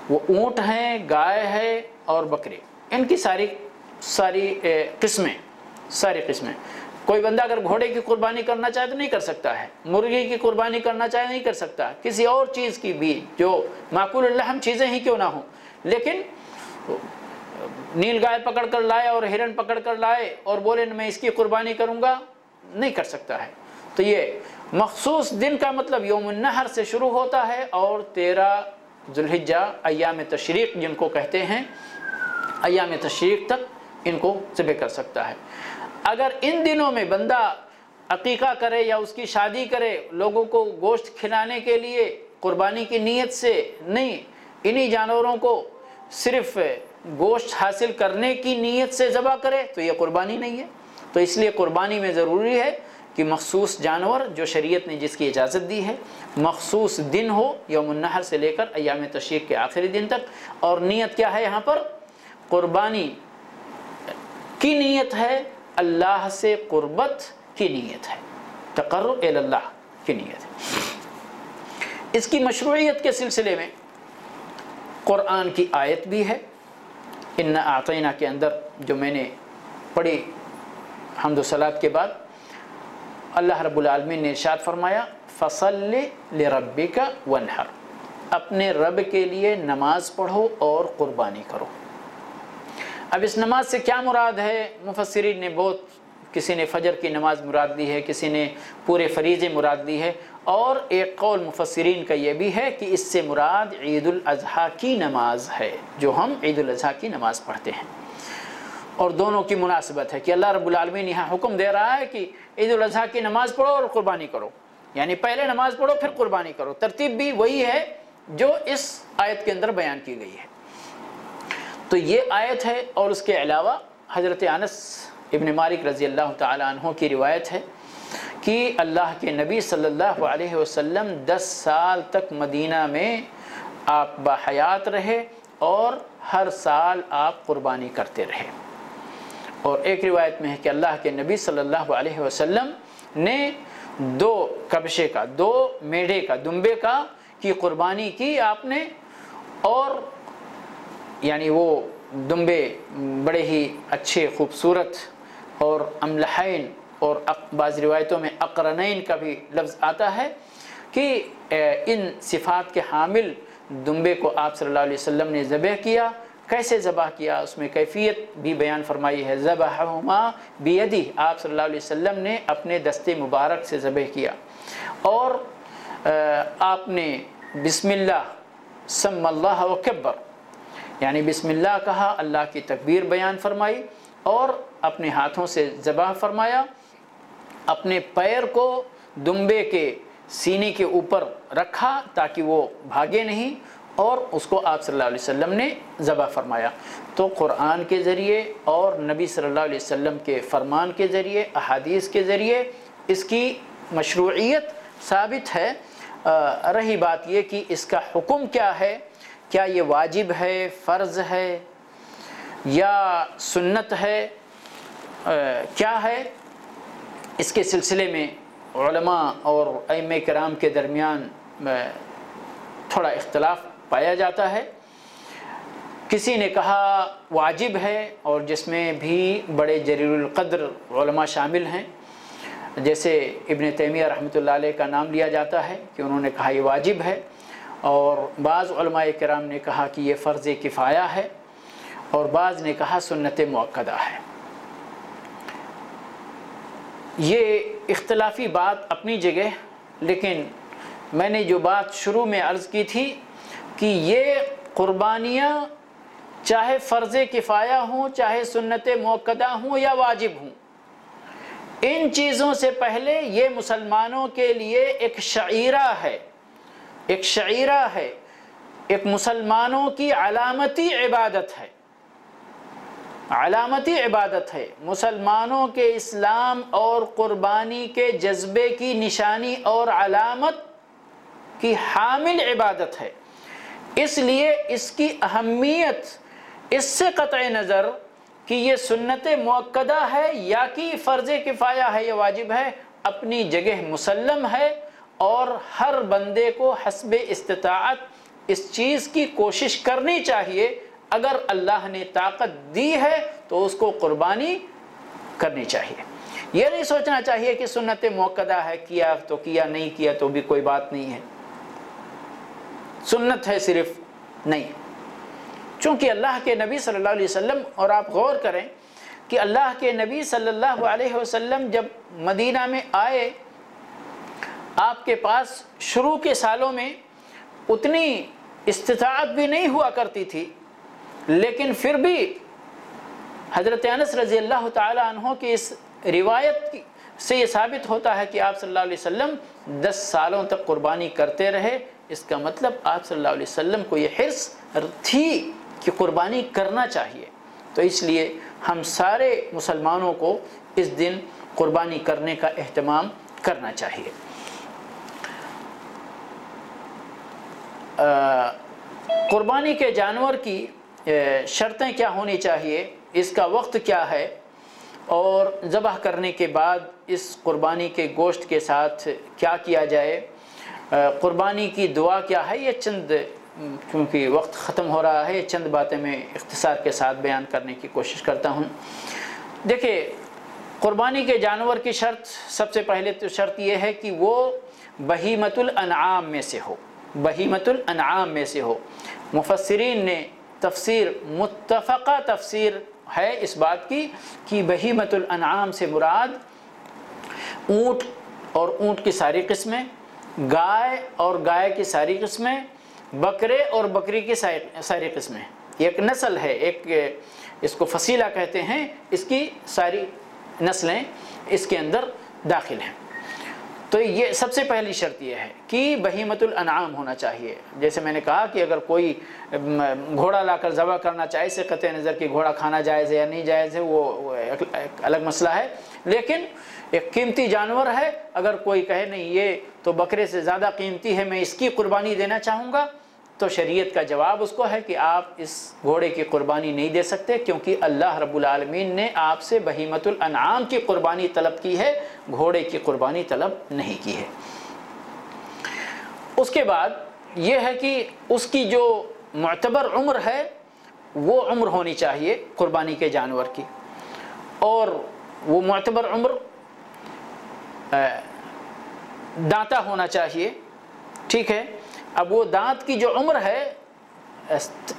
وہ اونٹ ہیں، گائے ہے اور بکرے، ان کی ساری قسمیں۔ کوئی بندہ اگر گھوڑے کی قربانی کرنا چاہے تو نہیں کر سکتا ہے، مرغی کی قربانی کرنا چاہے نہیں کر سکتا، کسی اور چیز کی بھی جو معقول اللحم چیزیں ہی کیوں نہ ہوں، لیکن نیل گائے پکڑ کر لائے اور ہرن پکڑ کر لائے اور بولے میں اس کی قربانی کروں گا، نہیں کر سکتا ہے۔ تو یہ مخصوص دن کا مطلب یوم النحر سے شروع ہوتا ہے اور 13 ذوالحجہ ایام تشریق جن کو کہتے ہیں، ایام تشریق تک ان کو ذبح کر سکتا ہے۔ اگر ان دنوں میں بندہ عقیقہ کرے یا اس کی شادی کرے، لوگوں کو گوشت کھلانے کے لیے قربانی کی نیت سے نہیں، انہی جانوروں کو صرف گوشت حاصل کرنے کی نیت سے ذبح کرے تو یہ قربانی نہیں ہے۔ تو اس لیے قربانی میں ضروری ہے کہ مخصوص جانور جو شریعت نے جس کی اجازت دی ہے، مخصوص دن ہو یوم النحر سے لے کر ایام تشریق کے آخری دن تک۔ اور نیت کیا ہے یہاں پر؟ قربانی کی نیت ہے، اللہ سے قربت کی نیت ہے، تقرب الی اللہ کی نیت ہے۔ اس کی مشروعیت کے سلسلے میں قرآن کی آیت بھی ہے۔ انا اعطینا کے اندر جو میں نے پڑھی حمد و صلات کے بعد، اللہ رب العالمین نے ارشاد فرمایا فصل لربک وانحر، اپنے رب کے لیے نماز پڑھو اور قربانی کرو۔ اب اس نماز سے کیا مراد ہے؟ مفسرین نے کسی نے فجر کی نماز مراد لی ہے، کسی نے پورے فریضے مراد لی ہے، اور ایک قول مفسرین کا یہ بھی ہے کہ اس سے مراد عید الاضحیٰ کی نماز ہے، جو ہم عید الاضحیٰ کی نماز پڑھتے ہیں۔ اور دونوں کی مناسبت ہے کہ اللہ رب العالمین یہاں حکم دے رہا ہے کہ عید الاضحیٰ کی نماز پڑھو اور قربانی کرو، یعنی پہلے نماز پڑھو پھر قربانی کرو۔ ترتیب بھی وہی ہے جو اس آیت کے اندر بیان کی گئی ہے۔ تو یہ آیت ہے، اور اس کے علاوہ حضرت انس ابن مالک رضی اللہ تعالی عنہ کی روایت ہے کہ اللہ کے نبی صلی اللہ علیہ وسلم 10 سال تک مدینہ میں آپ باحیات رہے اور ہر سال آپ قربانی کرتے رہے۔ اور ایک روایت میں ہے کہ اللہ کے نبی صلی اللہ علیہ وسلم نے 2 کبشے کا، 2 میڑھے کا، دمبے کا کی قربانی کی آپ نے، اور یعنی وہ دمبے بڑے ہی اچھے خوبصورت اور املحین، اور بعض روایتوں میں اقرنین کا بھی لفظ آتا ہے کہ ان صفات کے حامل دمبے کو آپ صلی اللہ علیہ وسلم نے ذبح کیا۔ کیسے ذبح کیا اس میں کیفیت بھی بیان فرمائی ہے۔ ذبحہما بیدی، آپ صلی اللہ علیہ وسلم نے اپنے دست مبارک سے ذبح کیا، اور آپ نے بسم اللہ سم اللہ وکبر، یعنی بسم اللہ کہا، اللہ کی تکبیر بیان فرمائی، اور اپنے ہاتھوں سے ذبح فرمایا، اپنے پیر کو دمبے کے سینے کے اوپر رکھا تاکہ وہ بھاگے نہیں، اور اس کو آپ صلی اللہ علیہ وسلم نے ذبح فرمایا۔ تو قرآن کے ذریعے اور نبی صلی اللہ علیہ وسلم کے فرمان کے ذریعے، احادیث کے ذریعے اس کی مشروعیت ثابت ہے۔ رہی بات یہ کہ اس کا حکم کیا ہے، کیا یہ واجب ہے، فرض ہے یا سنت ہے، کیا ہے، اس کے سلسلے میں علماء اور ائمہ کرام کے درمیان تھوڑا اختلاف پایا جاتا ہے۔ کسی نے کہا واجب ہے، اور جس میں بھی بڑے جلیل القدر علماء شامل ہیں، جیسے ابن تیمیہ رحمۃ اللہ علیہ کا نام لیا جاتا ہے کہ انہوں نے کہا یہ واجب ہے، اور بعض علماء کرام نے کہا کہ یہ فرض کفایہ ہے، اور بعض نے کہا سنت مؤکدہ ہے۔ یہ اختلافی بات اپنی جگہ، لیکن میں نے جو بات شروع میں عرض کی تھی کہ یہ قربانیاں چاہے فرض کفایہ ہوں، چاہے سنت مؤکدہ ہوں یا واجب ہوں، ان چیزوں سے پہلے یہ مسلمانوں کے لیے ایک شعیرہ ہے، ایک شعیرہ ہے، ایک مسلمانوں کی علامتی عبادت ہے، علامتی عبادت ہے، مسلمانوں کے اسلام اور قربانی کے جذبے کی نشانی اور علامت کی حامل عبادت ہے۔ اس لیے اس کی اہمیت اس سے قطع نظر کہ یہ سنت مؤکدہ ہے یا کہ فرض کفایہ ہے یا واجب ہے، اپنی جگہ مسلم ہے، اور ہر بندے کو حسب استطاعت اس چیز کی کوشش کرنی چاہیے۔ اگر اللہ نے طاقت دی ہے تو اس کو قربانی کرنی چاہیے۔ یہ نہیں سوچنا چاہیے کہ سنت مؤکدہ ہے، کیا تو کیا، نہیں کیا تو بھی کوئی بات نہیں ہے، سنت ہے صرف، نہیں۔ چونکہ اللہ کے نبی صلی اللہ علیہ وسلم، اور آپ غور کریں کہ اللہ کے نبی صلی اللہ علیہ وسلم جب مدینہ میں آئے، آپ کے پاس شروع کے سالوں میں اتنی استطاعت بھی نہیں ہوا کرتی تھی، لیکن پھر بھی حضرت انس رضی اللہ تعالی عنہ کی اس روایت سے یہ ثابت ہوتا ہے کہ آپ صلی اللہ علیہ وسلم 10 سالوں تک قربانی کرتے رہے۔ اس کا مطلب آپ صلی اللہ علیہ وسلم کو یہ حرص تھی کہ قربانی کرنا چاہیے۔ تو اس لیے ہم سارے مسلمانوں کو اس دن قربانی کرنے کا اہتمام کرنا چاہیے۔ قربانی کے جانور کی شرطیں کیا ہونی چاہیے، اس کا وقت کیا ہے، اور ذبح کرنے کے بعد اس قربانی کے گوشت کے ساتھ کیا کیا جائے، قربانی کی دعا کیا ہے، یہ چند کیونکہ وقت ختم ہو رہا ہے، چند باتیں میں اختصار کے ساتھ بیان کرنے کی کوشش کرتا ہوں۔ دیکھیں، قربانی کے جانور کی شرط، سب سے پہلے تو شرط یہ ہے کہ وہ بہیمۃ الانعام میں سے ہو، بہیمۃ الانعام میں سے ہو۔ مفسرین نے تفسیر، متفقہ تفسیر ہے اس بات کی کہ بہیمۃ الانعام سے مراد اونٹ اور اونٹ کی ساری قسمیں، گائے اور گائے کی ساری قسمیں، بکرے اور بکری کی ساری قسمیں۔ ایک نسل ہے، ایک اس کو فصیلہ کہتے ہیں، اس کی ساری نسلیں اس کے اندر داخل ہیں۔ تو یہ سب سے پہلی شرط یہ ہے کہ بہیمۃ الانعام ہونا چاہیے۔ جیسے میں نے کہا کہ اگر کوئی گھوڑا لا کر ذبح کرنا چاہے، سے قطع نظر کہ گھوڑا کھانا جائز ہے یا نہیں جائز ہے، وہ ایک الگ مسئلہ ہے، لیکن ایک قیمتی جانور ہے، اگر کوئی کہے نہیں یہ تو بکرے سے زیادہ قیمتی ہے، میں اس کی قربانی دینا چاہوں گا، تو شریعت کا جواب اس کو ہے کہ آپ اس گھوڑے کی قربانی نہیں دے سکتے، کیونکہ اللہ رب العالمین نے آپ سے بہیمۃ الانعام کی قربانی طلب کی ہے، گھوڑے کی قربانی طلب نہیں کی ہے۔ اس کے بعد یہ ہے کہ اس کی جو معتبر عمر ہے وہ عمر ہونی چاہیے قربانی کے جانور کی، اور وہ معتبر عمر دانتا ہونا چاہیے، ٹھیک ہے۔ اب وہ دانت کی جو عمر ہے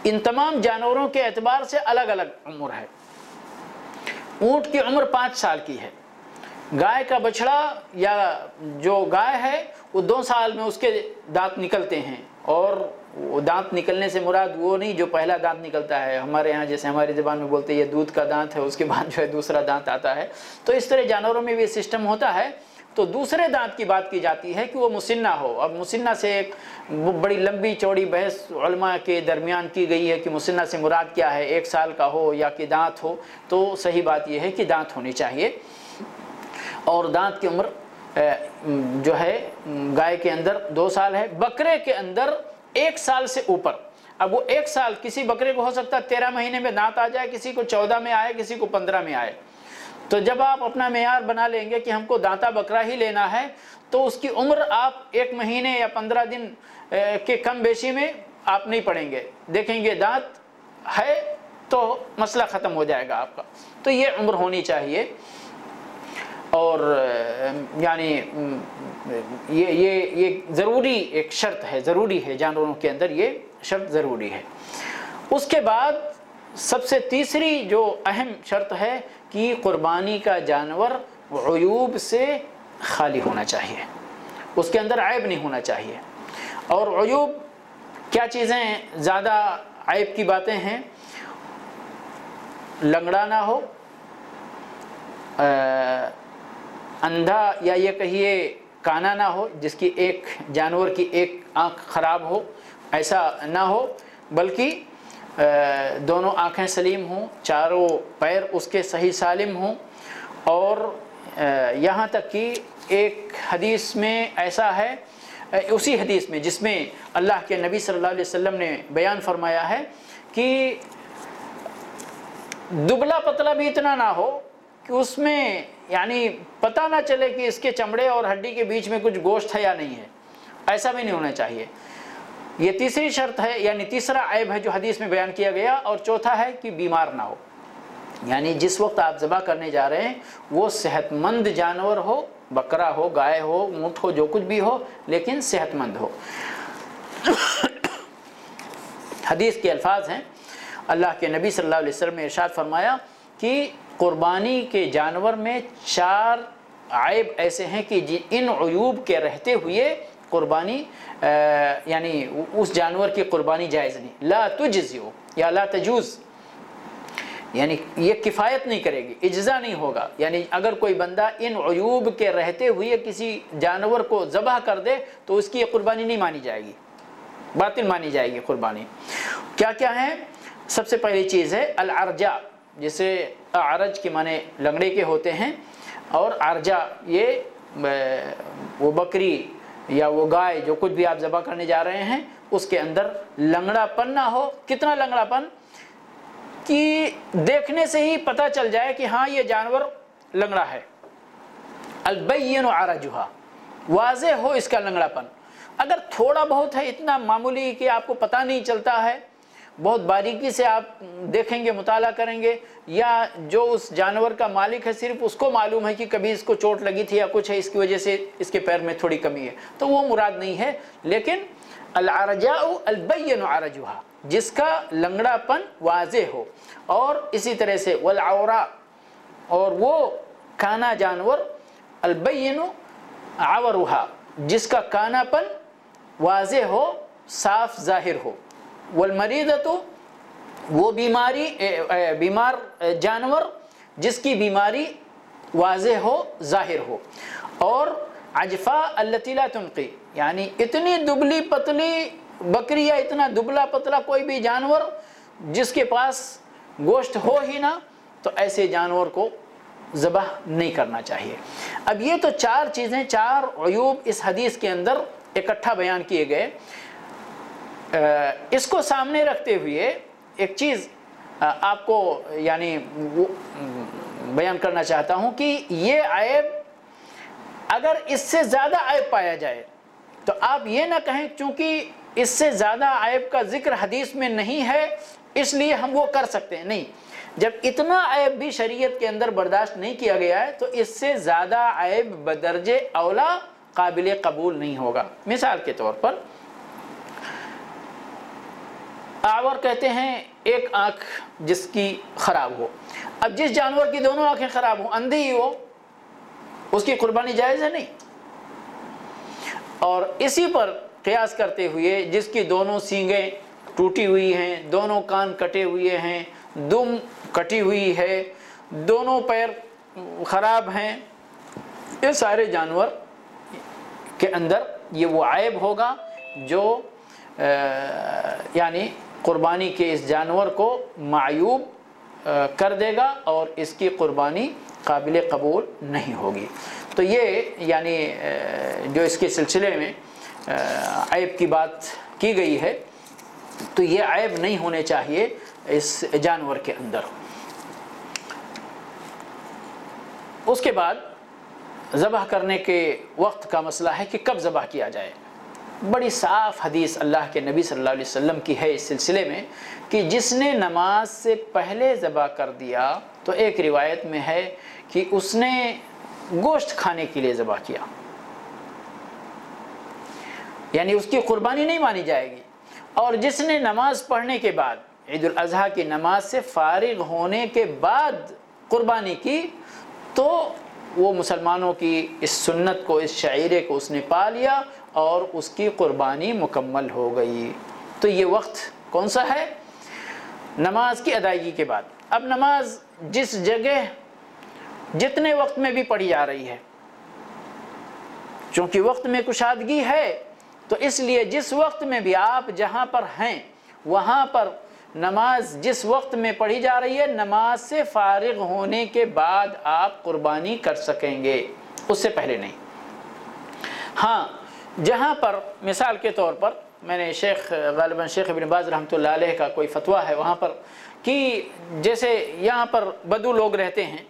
ان تمام جانوروں کے اعتبار سے الگ الگ عمر ہے۔ اونٹ کی عمر 5 سال کی ہے، گائے کا بچڑا یا جو گائے ہے وہ 2 سال میں اس کے دانت نکلتے ہیں، اور وہ دانت نکلنے سے مراد وہ نہیں جو پہلا دانت نکلتا ہے، ہمارے یہاں جیسے ہماری زبان میں بولتے ہیں یہ دودھ کا دانت ہے، اس کے بعد جو ہے دوسرا دانت آتا ہے، تو اس طرح جانوروں میں بھی سسٹم ہوتا ہے۔ تو دوسرے دانت کی بات کی جاتی ہے کہ وہ مسنہ ہو۔ اب مسنہ سے ایک بڑی لمبی چوڑی بحث علماء کے درمیان کی گئی ہے کہ مسنہ سے مراد کیا ہے، 1 سال کا ہو یا کہ دانت ہو، تو صحیح بات یہ ہے کہ دانت ہونی چاہیے، اور دانت کی عمر جو ہے گائے کے اندر 2 سال ہے، بکرے کے اندر 1 سال سے اوپر۔ اب وہ 1 سال کسی بکرے کو ہو سکتا ہے 13 مہینے میں دانت آ جائے، کسی کو 14 میں آئے، کسی کو 15 میں آئے۔ تو جب آپ اپنا معیار بنا لیں گے کہ ہم کو دانتا بکرا ہی لینا ہے، تو اس کی عمر آپ 1 مہینے یا 15 دن کے کم بیشی میں آپ نہیں پڑیں گے، دیکھیں گے دانت ہے تو مسئلہ ختم ہو جائے گا آپ کا۔ تو یہ عمر ہونی چاہیے، اور یعنی یہ ضروری ایک شرط ہے، ضروری ہے جانوروں کے اندر، یہ شرط ضروری ہے۔ اس کے بعد سب سے تیسری جو اہم شرط ہے کہ قربانی کا جانور عیوب سے خالی ہونا چاہیے، اس کے اندر عیب نہیں ہونا چاہیے۔ اور عیوب کیا چیزیں زیادہ عیب کی باتیں ہیں؟ لنگڑا نہ ہو، اندھا یا یہ کہیے کانا نہ ہو، جس کی ایک جانور کی ایک آنکھ خراب ہو، ایسا نہ ہو، بلکہ دونوں آنکھیں سلیم ہوں، چاروں پیر اس کے صحیح سالم ہوں، اور یہاں تک کہ ایک حدیث میں ایسا ہے، اسی حدیث میں جس میں اللہ کے نبی صلی اللہ علیہ وسلم نے بیان فرمایا ہے کہ دبلا پتلا بھی اتنا نہ ہو کہ اس میں یعنی پتہ نہ چلے کہ اس کے چمڑے اور ہڈی کے بیچ میں کچھ گوشت ہے یا نہیں ہے، ایسا بھی نہیں ہونا چاہیے۔ یہ تیسری شرط ہے، یعنی تیسرا عیب ہے جو حدیث میں بیان کیا گیا۔ اور چوتھا ہے کہ بیمار نہ ہو، یعنی جس وقت آپ ذبح کرنے جا رہے ہیں وہ صحت مند جانور ہو، بکرا ہو، گائے ہو، اونٹ ہو، جو کچھ بھی ہو، لیکن صحت مند ہو۔ حدیث کے الفاظ ہیں، اللہ کے نبی صلی اللہ علیہ وسلم نے ارشاد فرمایا کہ قربانی کے جانور میں 4 عیب ایسے ہیں کہ ان عیوب کے رہتے ہوئے قربانی یعنی اس جانور کی قربانی جائز نہیں۔ لا تجزئ یا لا تجوز، یعنی یہ کفایت نہیں کرے گی، اجزا نہیں ہوگا، یعنی اگر کوئی بندہ ان عیوب کے رہتے ہوئے کسی جانور کو ذبح کر دے تو اس کی یہ قربانی نہیں مانی جائے گی، باطل مانی جائے گی قربانی۔ کیا کیا ہے؟ سب سے پہلی چیز ہے العرجا، جسے اعرج کے معنی لنگڑے کے ہوتے ہیں، اور عرجا یہ وہ بکری یا وہ گائے جو کچھ بھی آپ ذبح کرنے جا رہے ہیں اس کے اندر لنگڑا پن نہ ہو۔ کتنا لنگڑا پن کہ دیکھنے سے ہی پتہ چل جائے کہ ہاں یہ جانور لنگڑا ہے۔ البین عرجھا، واضح ہو اس کا لنگڑا پن۔ اگر تھوڑا بہت ہے اتنا معمولی کہ آپ کو پتہ نہیں چلتا ہے، بہت باریکی سے آپ دیکھیں گے، مطالعہ کریں گے، یا جو اس جانور کا مالک ہے صرف اس کو معلوم ہے کہ کبھی اس کو چوٹ لگی تھی یا کچھ ہے، اس کی وجہ سے اس کے پیر میں تھوڑی کمی ہے، تو وہ مراد نہیں ہے۔ لیکن العرجاء البین عرجها، جس کا لنگڑا پن واضح ہو، اور اسی طرح سے والعوراء، اور وہ کانا جانور، البین عورها، جس کا کانا پن واضح ہو، صاف ظاہر ہو، والمریضۃ، وہ بیمار جانور جس کی بیماری واضح ہو، ظاہر ہو، اور عجفاء التی لا تنقی، یعنی اتنی دبلی پتلی بکری یا اتنا دبلا پتلا کوئی بھی جانور جس کے پاس گوشت ہو ہی نہ، تو ایسے جانور کو ذبح نہیں کرنا چاہیے۔ اب یہ تو چار چیزیں، چار عیوب اس حدیث کے اندر اکٹھا بیان کیے گئے۔ اس کو سامنے رکھتے ہوئے ایک چیز آپ کو یعنی بیان کرنا چاہتا ہوں کہ یہ عیب اگر اس سے زیادہ عیب پایا جائے تو آپ یہ نہ کہیں چونکہ اس سے زیادہ عیب کا ذکر حدیث میں نہیں ہے اس لیے ہم وہ کر سکتے ہیں، نہیں، جب اتنا عیب بھی شریعت کے اندر برداشت نہیں کیا گیا ہے تو اس سے زیادہ عیب بدرجہ اولا قابل قبول نہیں ہوگا۔ مثال کے طور پر اعور کہتے ہیں ایک آنکھ جس کی خراب ہو، اب جس جانور کی دونوں آنکھیں خراب ہوں، اندھی ہی ہو، اس کی قربانی جائز ہے؟ نہیں۔ اور اسی پر قیاس کرتے ہوئے جس کی دونوں سینگیں ٹوٹی ہوئی ہیں، دونوں کان کٹے ہوئے ہیں، دم کٹی ہوئی ہے، دونوں پیر خراب ہیں، یہ سارے جانور کے اندر یہ وہ عیب ہوگا جو یعنی قربانی کے اس جانور کو معیوب کر دے گا اور اس کی قربانی قابل قبول نہیں ہوگی۔ تو یہ یعنی جو اس کے سلسلے میں عیب کی بات کی گئی ہے، تو یہ عیب نہیں ہونے چاہیے اس جانور کے اندر۔ اس کے بعد ذبح کرنے کے وقت کا مسئلہ ہے کہ کب ذبح کیا جائے۔ بڑی صاف حدیث اللہ کے نبی صلی اللہ علیہ وسلم کی ہے اس سلسلے میں کہ جس نے نماز سے پہلے ذبح کر دیا تو ایک روایت میں ہے کہ اس نے گوشت کھانے کے لیے ذبح کیا، یعنی اس کی قربانی نہیں مانی جائے گی۔ اور جس نے نماز پڑھنے کے بعد، عید الاضحیٰ کی نماز سے فارغ ہونے کے بعد قربانی کی تو وہ مسلمانوں کی اس سنت کو، اس شعیرے کو اس نے پا لیا اور اس کی قربانی مکمل ہو گئی۔ تو یہ وقت کون سا ہے؟ نماز کی ادائیگی کے بعد۔ اب نماز جس جگہ جتنے وقت میں بھی پڑھی جا رہی ہے، چونکہ وقت میں کشادگی ہے تو اس لیے جس وقت میں بھی آپ جہاں پر ہیں وہاں پر نماز جس وقت میں پڑھی جا رہی ہے، نماز سے فارغ ہونے کے بعد آپ قربانی کر سکیں گے، اس سے پہلے نہیں۔ ہاں، جہاں پر مثال کے طور پر میں نے غالباً شیخ ابن باز رحمۃ اللہ علیہ کا کوئی فتویٰ ہے وہاں پر کہ جیسے یہاں پر بدو لوگ رہتے ہیں،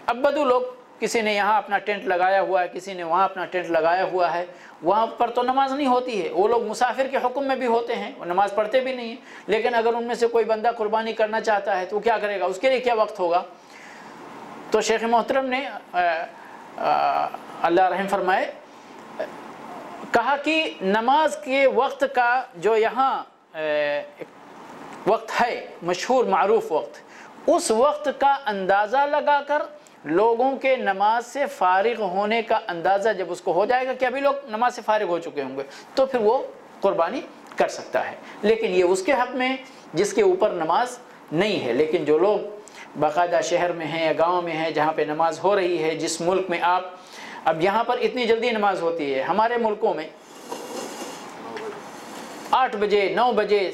اب بدو لوگ کسی نے یہاں اپنا ٹینٹ لگایا ہوا ہے، کسی نے وہاں اپنا ٹینٹ لگایا ہوا ہے، وہاں پر تو نماز نہیں ہوتی ہے، وہ لوگ مسافر کے حکم میں بھی ہوتے ہیں، وہ نماز پڑھتے بھی نہیں ہیں، لیکن اگر ان میں سے کوئی بندہ قربانی کرنا چاہتا ہے تو وہ کیا کرے گا؟ اس کے لیے کیا وقت ہوگا؟ تو شیخ محترم نے اللہ رحم فرمائے کہا کہ نماز کے وقت کا جو یہاں وقت ہے، مشہور معروف وقت، اس وقت کا اندازہ لگا کر لوگوں کے نماز سے فارغ ہونے کا اندازہ جب اس کو ہو جائے گا کہ ابھی لوگ نماز سے فارغ ہو چکے ہوں گے تو پھر وہ قربانی کر سکتا ہے۔ لیکن یہ اس کے حق میں جس کے اوپر نماز نہیں ہے۔ لیکن جو لوگ باقاعدہ شہر میں ہیں یا گاؤں میں ہیں جہاں پہ نماز ہو رہی ہے، جس ملک میں اب یہاں پر اتنی جلدی نماز ہوتی ہے، ہمارے ملکوں میں 8 بجے 9 بجے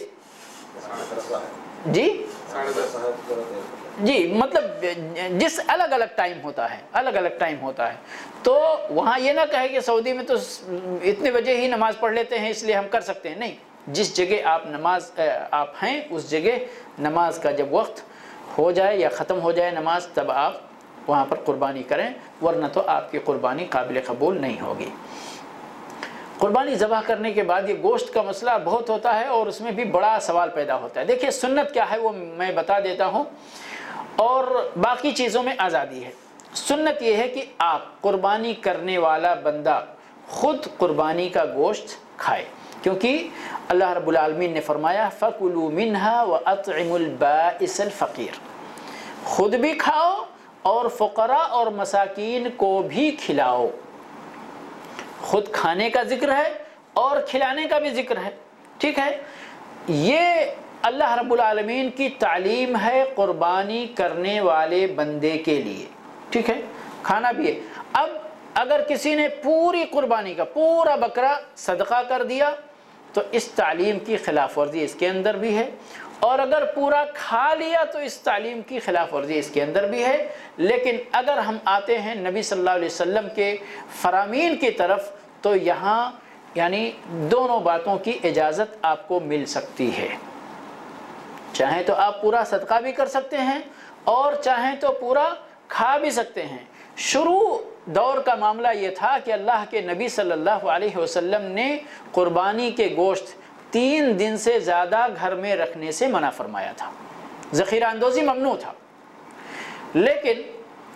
جی مطلب جس الگ الگ ٹائم ہوتا ہے تو وہاں یہ نہ کہے کہ سعودی میں تو اتنے بجے ہی نماز پڑھ لیتے ہیں اس لیے ہم کر سکتے ہیں، نہیں، جس جگہ آپ ہیں اس جگہ نماز کا جب وقت ہو جائے یا ختم ہو جائے نماز تب آپ وہاں پر قربانی کریں، ورنہ تو آپ کی قربانی قابل قبول نہیں ہوگی۔ قربانی ذبح کرنے کے بعد یہ گوشت کا مسئلہ بہت ہوتا ہے اور اس میں بھی بڑا سوال پیدا ہوتا ہے. دیکھیے سنت کیا ہے وہ میں بتا دیتا ہوں، اور باقی چیزوں میں آزادی ہے. سنت یہ ہے کہ آپ قربانی کرنے والا بندہ خود قربانی کا گوشت کھائے، کیونکہ اللہ رب العالمین نے فرمایا فَكُلُوا مِنْهَا وَأَطْعِمُوا الْبَائِسَ الْفَقِيرَ، خود بھی کھاؤ اور فقراء اور مساکین کو بھی کھلاؤ. خود کھانے کا ذکر ہے اور کھلانے کا بھی ذکر ہے. ٹھیک ہے، یہ اللہ رب العالمین کی تعلیم ہے قربانی کرنے والے بندے کے لیے. ٹھیک ہے، کھانا بھی ہے. اب اگر کسی نے پوری قربانی کا پورا بکرا صدقہ کر دیا تو اس تعلیم کی خلاف ورزی اس کے اندر بھی ہے، اور اگر پورا کھا لیا تو اس تعلیم کی خلاف ورزی اس کے اندر بھی ہے. لیکن اگر ہم آتے ہیں نبی صلی اللہ علیہ وسلم کے فرامین کی طرف تو یہاں یعنی دونوں باتوں کی اجازت آپ کو مل سکتی ہے. چاہیں تو آپ پورا صدقہ بھی کر سکتے ہیں اور چاہیں تو پورا کھا بھی سکتے ہیں. شروع دور کا معاملہ یہ تھا کہ اللہ کے نبی صلی اللہ علیہ وسلم نے قربانی کے گوشت 3 دن سے زیادہ گھر میں رکھنے سے منع فرمایا تھا. ذخیرہ اندوزی ممنوع تھا، لیکن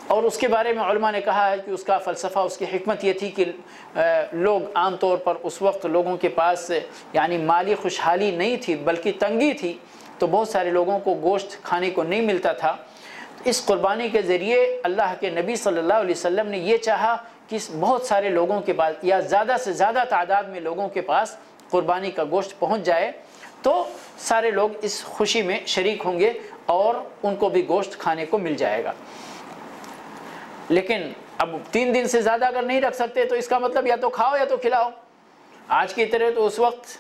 اور اس کے بارے میں علماء نے کہا ہے کہ اس کا فلسفہ، اس کی حکمت یہ تھی کہ لوگ عام طور پر اس وقت لوگوں کے پاس یعنی مالی خوشحالی نہیں تھی بلکہ تنگی تھی، تو بہت سارے لوگوں کو گوشت کھانے کو نہیں ملتا تھا. اس قربانی کے ذریعے اللہ کے نبی صلی اللہ علیہ وسلم نے یہ چاہا کہ بہت سارے لوگوں کے پاس یا زیادہ سے زیادہ تعداد میں لوگوں کے پاس قربانی کا گوشت پہنچ جائے تو سارے لوگ اس خوشی میں شریک ہوں گے اور ان کو بھی گوشت کھانے کو مل جائے گا. لیکن اب 3 دن سے زیادہ اگر نہیں رکھ سکتے تو اس کا مطلب یا تو کھاؤ یا تو کھلاؤ. آج کی طرح تو اس وقت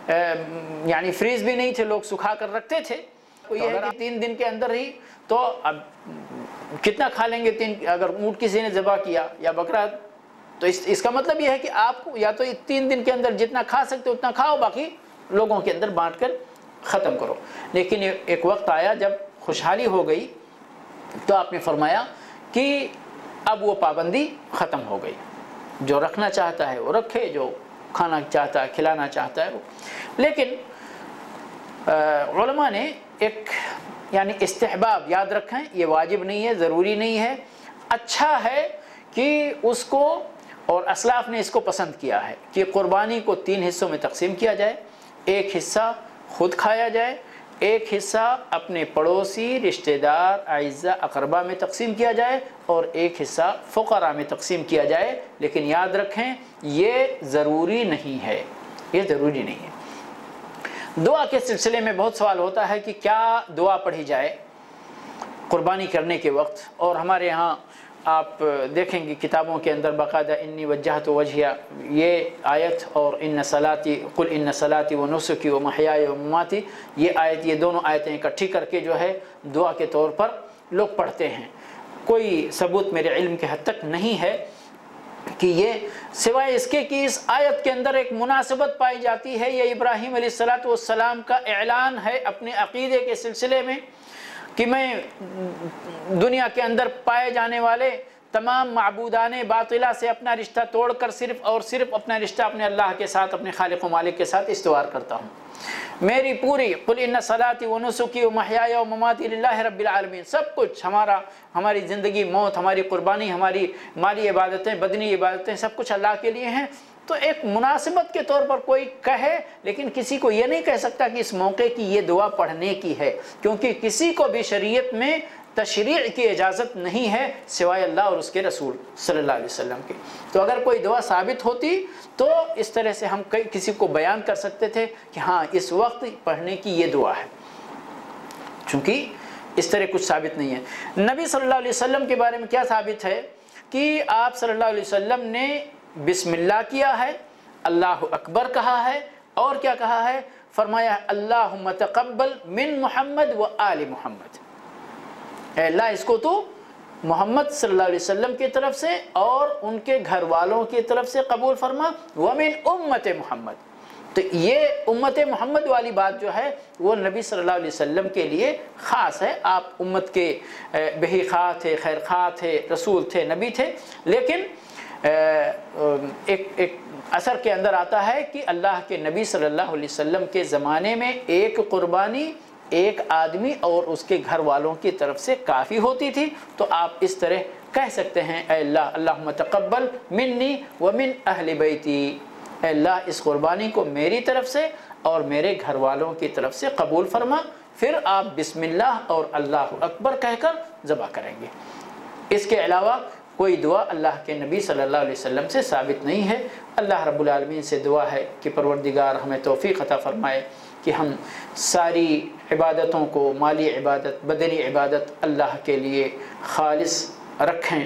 یعنی فریز بھی نہیں تھے، لوگ سکھا کر رکھتے تھے. یہ ہے کہ 3 دن کے اندر ہی تو اب کتنا کھا لیں گے. اگر اونٹ کسی نے ذبح کیا یا بکرا تو اس کا مطلب یہ ہے کہ آپ کو یا تو 3 دن کے اندر جتنا کھا سکتے اتنا کھاؤ، باقی لوگوں کے اندر بانٹ کر ختم کرو. لیکن ایک وقت آیا جب خوشحالی ہو گئی تو آپ نے فرمایا کہ اب وہ پابندی ختم ہو گئی. جو رکھنا چاہتا ہے وہ رکھے، جو کھانا چاہتا ہے کھلانا چاہتا ہے وہ. لیکن علماء نے ایک یعنی استحباب یاد رکھیں، یہ واجب نہیں ہے، ضروری نہیں ہے، اچھا ہے کہ اس کو، اور اسلاف نے اس کو پسند کیا ہے کہ قربانی کو 3 حصوں میں تقسیم کیا جائے. ایک حصہ خود کھایا جائے، ایک حصہ اپنے پڑوسی، رشتہ دار، اعزاء، اقربا میں تقسیم کیا جائے، اور ایک حصہ فقراء میں تقسیم کیا جائے. لیکن یاد رکھیں یہ ضروری نہیں ہے، یہ ضروری نہیں ہے. دعا کے سلسلے میں بہت سوال ہوتا ہے کہ کیا دعا پڑھی جائے قربانی کرنے کے وقت. اور ہمارے ہاں آپ دیکھیں گے کتابوں کے اندر باقاعدہ انی وجہت وجہیہ یہ آیت اور ان صلاتی قل ان صلاتی و نسکی و محیای و مماتی، یہ آیت، یہ دونوں آیتیں اکٹھی کر کے جو ہے دعا کے طور پر لوگ پڑھتے ہیں. کوئی ثبوت میرے علم کے حد تک نہیں ہے کہ یہ سوائے اس کے کہ اس آیت کے اندر ایک مناسبت پائی جاتی ہے. یہ ابراہیم علیہ السلام کا اعلان ہے اپنے عقیدے کے سلسلے میں کہ میں دنیا کے اندر پائے جانے والے تمام معبودان باطلہ سے اپنا رشتہ توڑ کر صرف اور صرف اپنا رشتہ اپنے اللہ کے ساتھ، اپنے خالق و مالک کے ساتھ استوار کرتا ہوں. میری پوری قل ان صلاتی و نسکی و محیای و مماتی للہ رب العالمین، سب کچھ ہماری زندگی، موت، ہماری قربانی، ہماری مالی عبادتیں، بدنی عبادتیں، سب کچھ اللہ کے لیے ہیں. تو ایک مناسبت کے طور پر کوئی کہے، لیکن کسی کو یہ نہیں کہہ سکتا کہ اس موقع کی یہ دعا پڑھنے کی ہے، کیونکہ کسی کو بھی شریعت میں تشریع کی اجازت نہیں ہے سوائے اللہ اور اس کے رسول صلی اللہ علیہ وسلم کے. تو اگر کوئی دعا ثابت ہوتی تو اس طرح سے ہم کسی کو بیان کر سکتے تھے کہ ہاں اس وقت پڑھنے کی یہ دعا ہے، چونکہ اس طرح کچھ ثابت نہیں ہے. نبی صلی اللہ علیہ وسلم کے بارے میں کیا ثابت ہے کہ آپ صلی اللہ علیہ وسلم نے بسم اللہ کیا ہے، اللہ اکبر کہا ہے، اور کیا کہا ہے؟ فرمایا اللہم تقبل من محمد و آل محمد، اے اللہ اس کو تو محمد صلی اللہ علیہ وسلم کی طرف سے اور ان کے گھر والوں کی طرف سے قبول فرما، ومن امت محمد. تو یہ امت محمد والی بات جو ہے وہ نبی صلی اللہ علیہ وسلم کے لیے خاص ہے. آپ امت کے بہی خواہ تھے، خیر خواہ تھے، رسول تھے، نبی تھے. لیکن ایک اثر کے اندر آتا ہے کہ اللہ کے نبی صلی اللہ علیہ وسلم کے زمانے میں ایک قربانی ایک آدمی اور اس کے گھر والوں کی طرف سے کافی ہوتی تھی. تو آپ اس طرح کہہ سکتے ہیں اے اللہ اللہم تقبل منی ومن اہل بیتی، اے اللہ اس قربانی کو میری طرف سے اور میرے گھر والوں کی طرف سے قبول فرما. پھر آپ بسم اللہ اور اللہ اکبر کہہ کر ذبح کریں گے. اس کے علاوہ کوئی دعا اللہ کے نبی صلی اللہ علیہ وسلم سے ثابت نہیں ہے. اللہ رب العالمین سے دعا ہے کہ پروردگار ہمیں توفیق عطا فرمائے کہ ہم ساری عبادتوں کو، مالی عبادت، بدنی عبادت اللہ کے لیے خالص رکھیں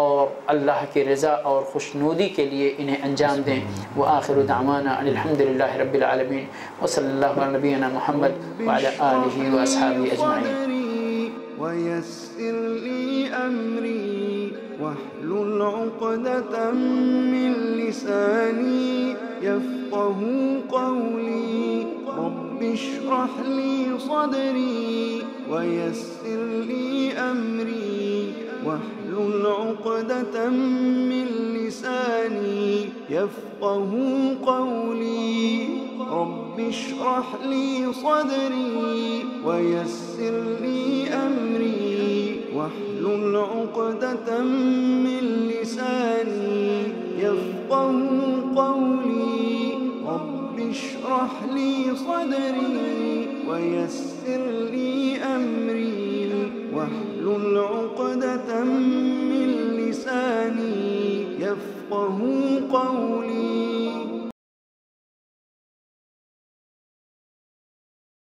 اور اللہ کی رضا اور خوشنودی کے لیے انہیں انجام دیں. وآخر دعوانا ان الحمدللہ رب العالمین وصلی اللہ علی نبینا محمد وعلی آلہ واصحابہ اجمعین.
ويسر لي أمري واحلل عقدة من لساني يفقه قولي رب اشرح لي صدري ويسر لي أمري واحلل عقدة من لساني يفقه قولي رب اشرح لي صدري ويسر لي أمري واحلل عقدة من لساني يفقه قولي رب اشرح لي صدري ويسر لي أمري واحلل عقدة من لساني يفقه قولي